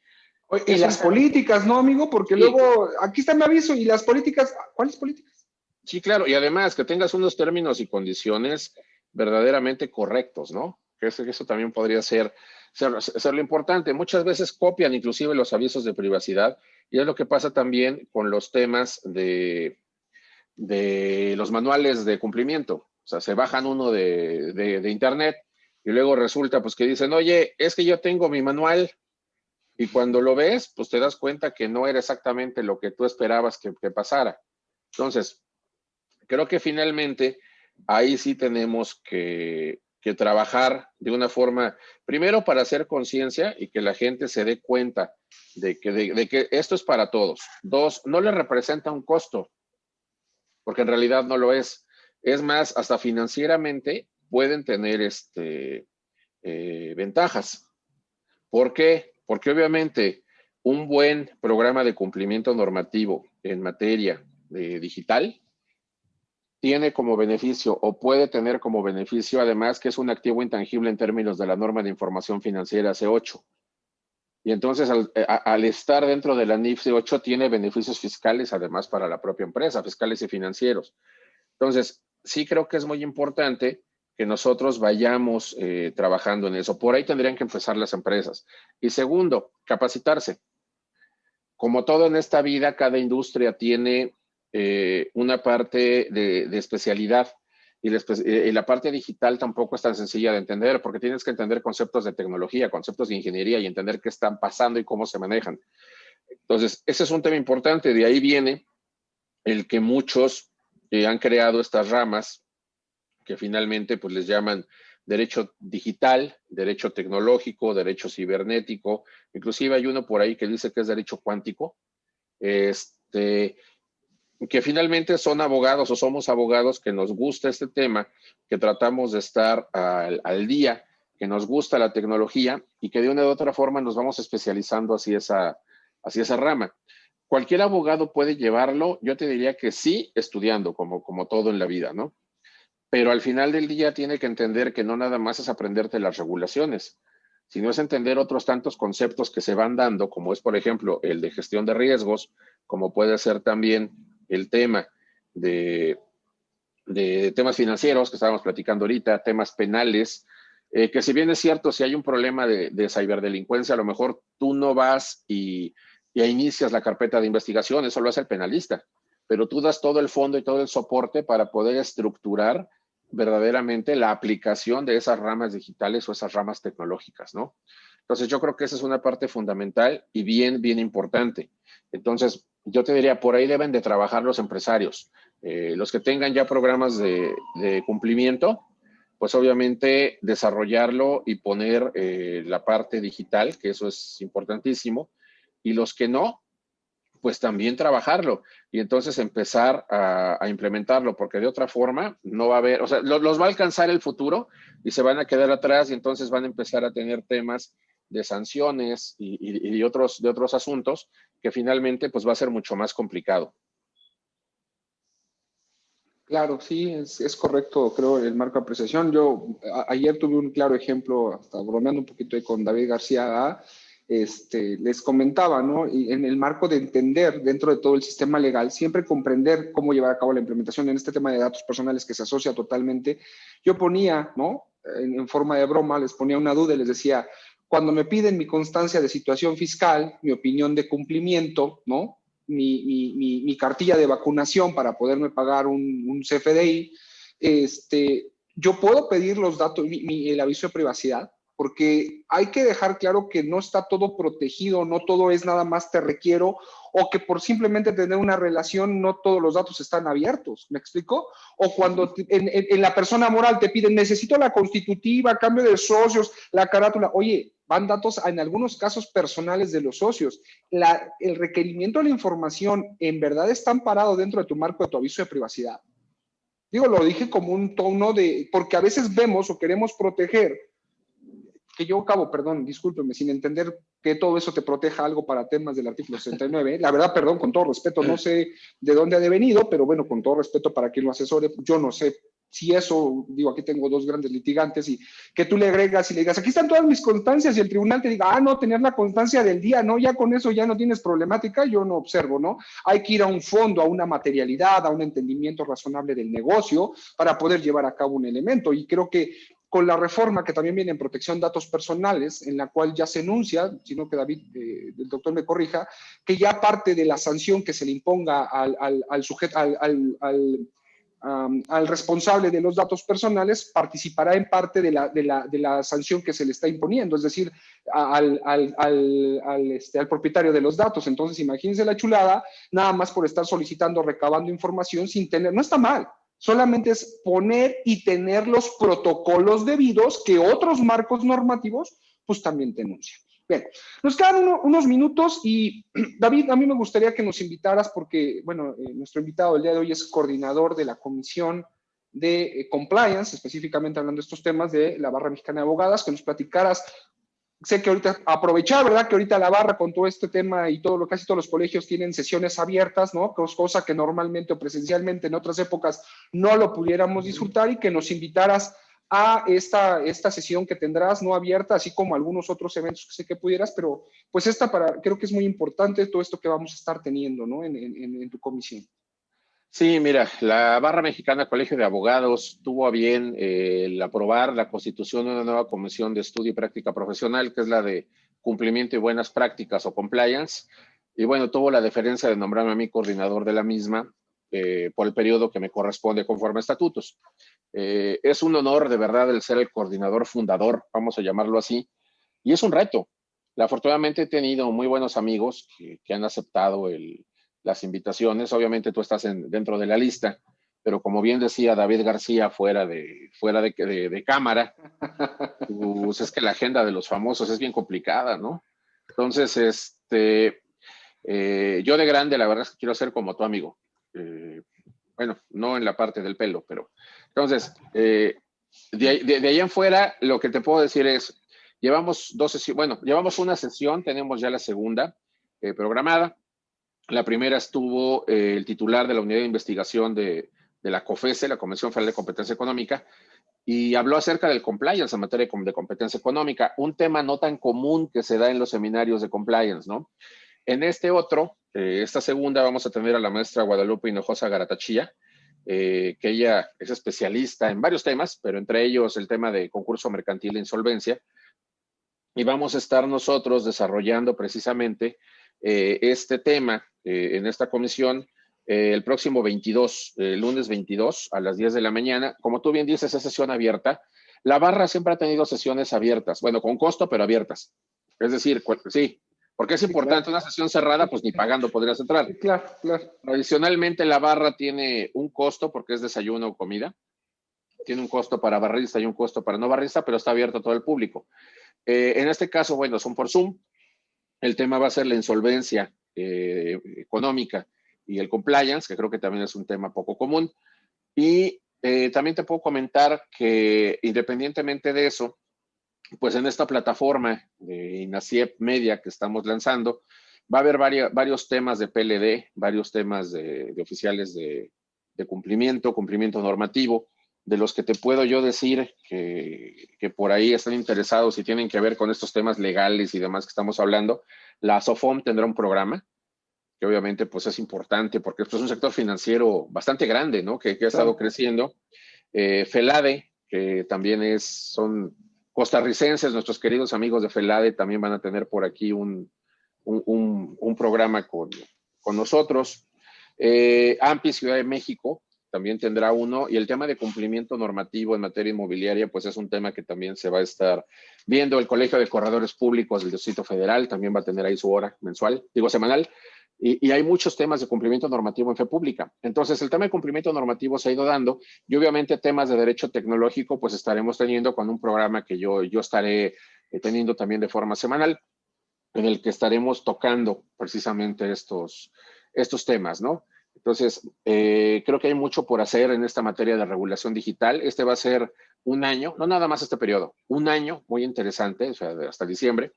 Y las políticas, ¿no, amigo? Porque luego, aquí está mi aviso, y las políticas, ¿cuáles políticas? Sí, claro, y además que tengas unos términos y condiciones verdaderamente correctos, ¿no? Que eso también podría ser lo importante. Muchas veces copian inclusive los avisos de privacidad, y es lo que pasa también con los temas de los manuales de cumplimiento. O sea, se bajan uno de internet y luego resulta pues que dicen, oye, es que yo tengo mi manual, y cuando lo ves, pues te das cuenta que no era exactamente lo que tú esperabas que pasara. Entonces, creo que finalmente ahí sí tenemos que trabajar de una forma, primero para hacer conciencia y que la gente se dé cuenta de que esto es para todos. Dos, no le representa un costo, porque en realidad no lo es. Es más, hasta financieramente pueden tener ventajas. ¿Por qué? Porque obviamente un buen programa de cumplimiento normativo en materia digital tiene como beneficio o puede tener como beneficio además que es un activo intangible en términos de la norma de información financiera C8. Y entonces al estar dentro de la NIF C8 tiene beneficios fiscales además para la propia empresa, fiscales y financieros. Entonces, sí creo que es muy importante que nosotros vayamos trabajando en eso. Por ahí tendrían que empezar las empresas. Y segundo, capacitarse. Como todo en esta vida, cada industria tiene una parte de especialidad y la parte digital tampoco es tan sencilla de entender porque tienes que entender conceptos de tecnología, conceptos de ingeniería y entender qué están pasando y cómo se manejan. Entonces, ese es un tema importante. De ahí viene el que muchos han creado estas ramas que finalmente pues les llaman derecho digital, derecho tecnológico, derecho cibernético, inclusive hay uno por ahí que dice que es derecho cuántico, que finalmente son abogados o somos abogados que nos gusta este tema, que tratamos de estar al día, que nos gusta la tecnología y que de una u otra forma nos vamos especializando hacia esa rama. Cualquier abogado puede llevarlo, yo te diría que sí, estudiando, como todo en la vida, ¿no? Pero al final del día tiene que entender que no nada más es aprenderte las regulaciones, sino es entender otros tantos conceptos que se van dando, como es, por ejemplo, el de gestión de riesgos, como puede ser también el tema de temas financieros que estábamos platicando ahorita, temas penales, que si bien es cierto, si hay un problema de ciberdelincuencia, a lo mejor tú no vas y inicias la carpeta de investigación, eso lo hace el penalista, pero tú das todo el fondo y todo el soporte para poder estructurar verdaderamente la aplicación de esas ramas digitales o esas ramas tecnológicas, ¿no? Entonces yo creo que esa es una parte fundamental y bien, bien importante. Entonces yo te diría, por ahí deben de trabajar los empresarios, los que tengan ya programas de cumplimiento, pues obviamente desarrollarlo y poner la parte digital, que eso es importantísimo, y los que no, pues también trabajarlo y entonces empezar a implementarlo, porque de otra forma no va a haber, o sea, los va a alcanzar el futuro y se van a quedar atrás y entonces van a empezar a tener temas de sanciones y de otros asuntos que finalmente pues va a ser mucho más complicado. Claro, sí, es correcto, creo, el marco de apreciación. Yo ayer tuve un claro ejemplo, hasta bromeando un poquito ahí con David García, les comentaba, ¿no? Y en el marco de entender dentro de todo el sistema legal, siempre comprender cómo llevar a cabo la implementación en este tema de datos personales que se asocia totalmente. Yo ponía, ¿no? En forma de broma, les ponía una duda y les decía, cuando me piden mi constancia de situación fiscal, mi opinión de cumplimiento, ¿no? Mi cartilla de vacunación para poderme pagar un CFDI, yo puedo pedir los datos, el aviso de privacidad, porque hay que dejar claro que no está todo protegido, no todo es nada más te requiero, o que por simplemente tener una relación no todos los datos están abiertos, ¿me explico? O cuando en la persona moral te piden, necesito la constitutiva, cambio de socios, la carátula, oye, van datos en algunos casos personales de los socios. El requerimiento de la información en verdad está amparado dentro de tu marco de tu aviso de privacidad. Digo, lo dije como un tono de, porque a veces vemos o queremos proteger, que yo acabo, perdón, discúlpeme, sin entender que todo eso te proteja algo para temas del artículo 69. La verdad, perdón, con todo respeto, no sé de dónde ha venido, pero bueno, con todo respeto para quien lo asesore, yo no sé si eso, digo, aquí tengo dos grandes litigantes y que tú le agregas y le digas, aquí están todas mis constancias y el tribunal te diga, no, tener la constancia del día, no, ya con eso ya no tienes problemática, yo no observo, ¿no? Hay que ir a un fondo, a una materialidad, a un entendimiento razonable del negocio para poder llevar a cabo un elemento y creo que con la reforma que también viene en protección de datos personales, en la cual ya se enuncia, sino que David, el doctor me corrija, que ya parte de la sanción que se le imponga al sujeto, al al responsable de los datos personales participará en parte de la sanción que se le está imponiendo, es decir, al propietario de los datos. Entonces, imagínense la chulada, nada más por estar solicitando, recabando información sin tener, no está mal, solamente es poner y tener los protocolos debidos que otros marcos normativos pues también denuncian. Bien, nos quedan unos minutos y David, a mí me gustaría que nos invitaras porque, bueno, nuestro invitado el día de hoy es coordinador de la Comisión de Compliance, específicamente hablando de estos temas de la Barra Mexicana de Abogadas, que nos platicaras. Sé que ahorita, aprovechar, ¿verdad? Que ahorita la barra con todo este tema y todo casi todos los colegios tienen sesiones abiertas, ¿no? Cosa que normalmente o presencialmente en otras épocas no lo pudiéramos disfrutar y que nos invitaras a esta sesión que tendrás, no abierta, así como algunos otros eventos que sé que pudieras, pero pues creo que es muy importante todo esto que vamos a estar teniendo, ¿no? En tu comisión. Sí, mira, la Barra Mexicana Colegio de Abogados tuvo a bien el aprobar la constitución de una nueva comisión de estudio y práctica profesional, que es la de cumplimiento y buenas prácticas o compliance. Y bueno, tuvo la deferencia de nombrarme a mí coordinador de la misma por el periodo que me corresponde conforme a estatutos. Es un honor de verdad el ser el coordinador fundador, vamos a llamarlo así, y es un reto. Afortunadamente he tenido muy buenos amigos que han aceptado las invitaciones. Obviamente tú estás dentro de la lista, pero como bien decía David García fuera de cámara, pues es que la agenda de los famosos es bien complicada, ¿no? Entonces, yo de grande la verdad es que quiero ser como tu amigo. Bueno, no en la parte del pelo, pero entonces, de ahí en fuera, lo que te puedo decir es, llevamos una sesión, tenemos ya la segunda programada. La primera estuvo el titular de la unidad de investigación de la COFESE, la Convención Federal de Competencia Económica, y habló acerca del compliance en materia de competencia económica, un tema no tan común que se da en los seminarios de compliance, ¿no? En esta segunda, vamos a tener a la maestra Guadalupe Hinojosa Garatachía, que ella es especialista en varios temas, pero entre ellos el tema de concurso mercantil e insolvencia, y vamos a estar nosotros desarrollando precisamente este tema en esta comisión el próximo 22, lunes 22 a las 10 de la mañana. Como tú bien dices, es sesión abierta. La barra siempre ha tenido sesiones abiertas, bueno, con costo, pero abiertas. Es decir, sí, porque es importante, claro. Una sesión cerrada, pues ni pagando podrías entrar. Sí, claro, claro. Tradicionalmente la barra tiene un costo porque es desayuno o comida. Tiene un costo para barrista y un costo para no barrista, pero está abierto a todo el público. En este caso, bueno, son por Zoom. El tema va a ser la insolvencia económica y el compliance, que creo que también es un tema poco común. Y también te puedo comentar que independientemente de eso, pues en esta plataforma de INACIEP Media que estamos lanzando, va a haber varios temas de PLD, varios temas de oficiales de cumplimiento normativo, de los que te puedo yo decir que por ahí están interesados y tienen que ver con estos temas legales y demás que estamos hablando. La SOFOM tendrá un programa que obviamente pues es importante porque esto es un sector financiero bastante grande, ¿no? Que ha estado creciendo. FELADE, que también son costarricenses, nuestros queridos amigos de FELADE también van a tener por aquí un programa con nosotros. AMPI Ciudad de México también tendrá uno, y el tema de cumplimiento normativo en materia inmobiliaria, pues es un tema que también se va a estar viendo. El Colegio de Corredores Públicos del Distrito Federal también va a tener ahí su hora semanal, y hay muchos temas de cumplimiento normativo en fe pública. Entonces, el tema de cumplimiento normativo se ha ido dando, y obviamente temas de derecho tecnológico, pues estaremos teniendo con un programa que yo estaré teniendo también de forma semanal, en el que estaremos tocando precisamente estos temas, ¿no? Entonces, creo que hay mucho por hacer en esta materia de regulación digital. Este va a ser un año, no nada más este periodo, un año muy interesante, o sea, hasta diciembre,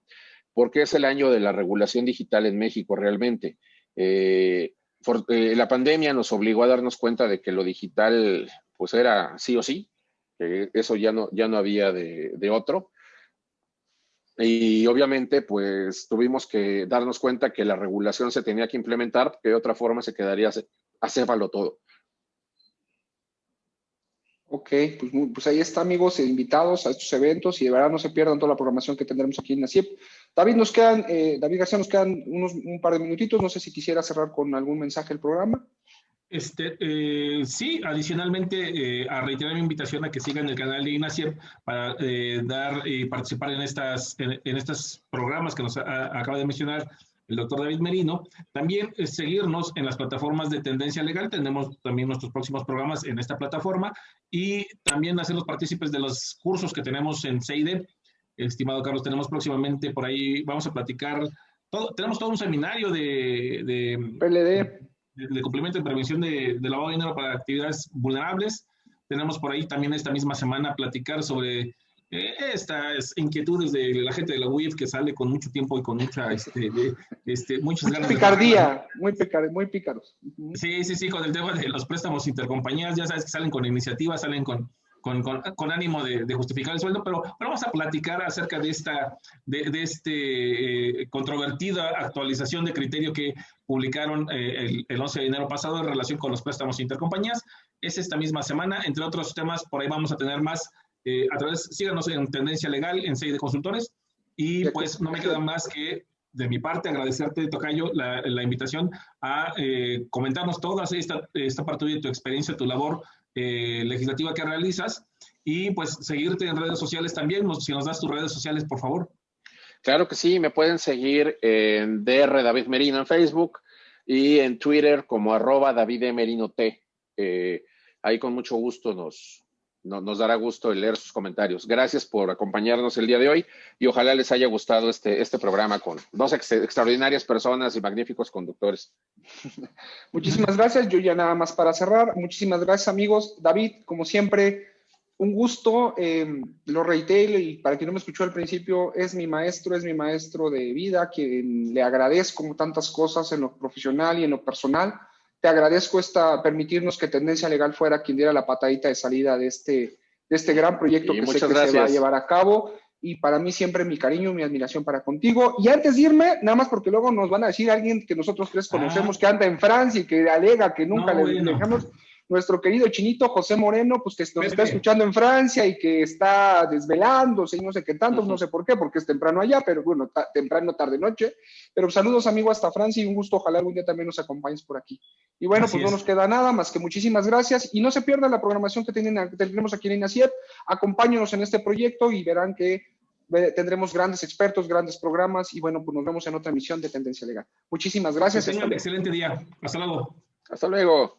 porque es el año de la regulación digital en México realmente. La pandemia nos obligó a darnos cuenta de que lo digital pues era sí o sí, que eso ya no había de otro. Y obviamente, pues tuvimos que darnos cuenta que la regulación se tenía que implementar, porque de otra forma se quedaría acéfalo todo. Ok, pues ahí está, amigos, invitados a estos eventos, y de verdad no se pierdan toda la programación que tendremos aquí en INACIEP. David García, nos quedan un par de minutitos. No sé si quisiera cerrar con algún mensaje del programa. Sí, adicionalmente, a reiterar mi invitación a que sigan el canal de INACIEP para dar y participar en estos programas que nos acaba de mencionar el doctor David Merino. También seguirnos en las plataformas de Tendencia Legal. Tenemos también nuestros próximos programas en esta plataforma y también hacerlos partícipes de los cursos que tenemos en CEIDE. Estimado Carlos, tenemos próximamente por ahí, vamos a platicar, tenemos todo un seminario de PLD. De complemento de prevención de lavado de dinero para actividades vulnerables. Tenemos por ahí también esta misma semana platicar sobre estas inquietudes de la gente de la UIF que sale con mucho tiempo y con muchas ganas. Picardía, muy pícaros. Sí, con el tema de los préstamos intercompañías, ya sabes que salen con iniciativas, salen con ánimo de justificar el sueldo, pero vamos a platicar acerca de esta controvertida actualización de criterio que publicaron el 11 de enero pasado en relación con los préstamos intercompañías. Es esta misma semana, entre otros temas, por ahí vamos a tener más. Síganos en Tendencia Legal, en CEIDE Consultores, y pues no me queda más que de mi parte agradecerte, Tocayo, la invitación a comentarnos toda esta parte de tu experiencia, tu labor legislativa que realizas, y pues seguirte en redes sociales también. Si nos das tus redes sociales, por favor. Claro que sí, me pueden seguir en DR David Merino en Facebook y en Twitter como @DavidMerinoT. Ahí con mucho gusto nos dará gusto el leer sus comentarios. Gracias por acompañarnos el día de hoy y ojalá les haya gustado este programa con dos extraordinarias personas y magníficos conductores. Muchísimas gracias. Yo ya nada más para cerrar. Muchísimas gracias, amigos. David, como siempre, un gusto. Lo reitero y para quien no me escuchó al principio, es mi maestro de vida, quien le agradezco tantas cosas en lo profesional y en lo personal. Te agradezco permitirnos que Tendencia Legal fuera quien diera la patadita de salida de este gran proyecto que sé que se va a llevar a cabo. Y para mí siempre mi cariño, mi admiración para contigo. Y antes de irme, nada más porque luego nos van a decir alguien que nosotros tres conocemos que anda en Francia y que alega que nunca le dejamos. Nuestro querido chinito José Moreno, pues que nos está escuchando en Francia y que está desvelándose y no sé qué tanto, no sé por qué, porque es temprano allá, pero bueno, temprano, tarde, noche. Pero saludos, amigo, hasta Francia y un gusto, ojalá algún día también nos acompañes por aquí. Y bueno, pues no nos queda nada más que muchísimas gracias y no se pierdan la programación que tenemos aquí en INACIEP. Acompáñenos en este proyecto y verán que tendremos grandes expertos, grandes programas y bueno, pues nos vemos en otra emisión de Tendencia Legal. Muchísimas gracias. Que tengan un excelente día. Hasta luego. Hasta luego.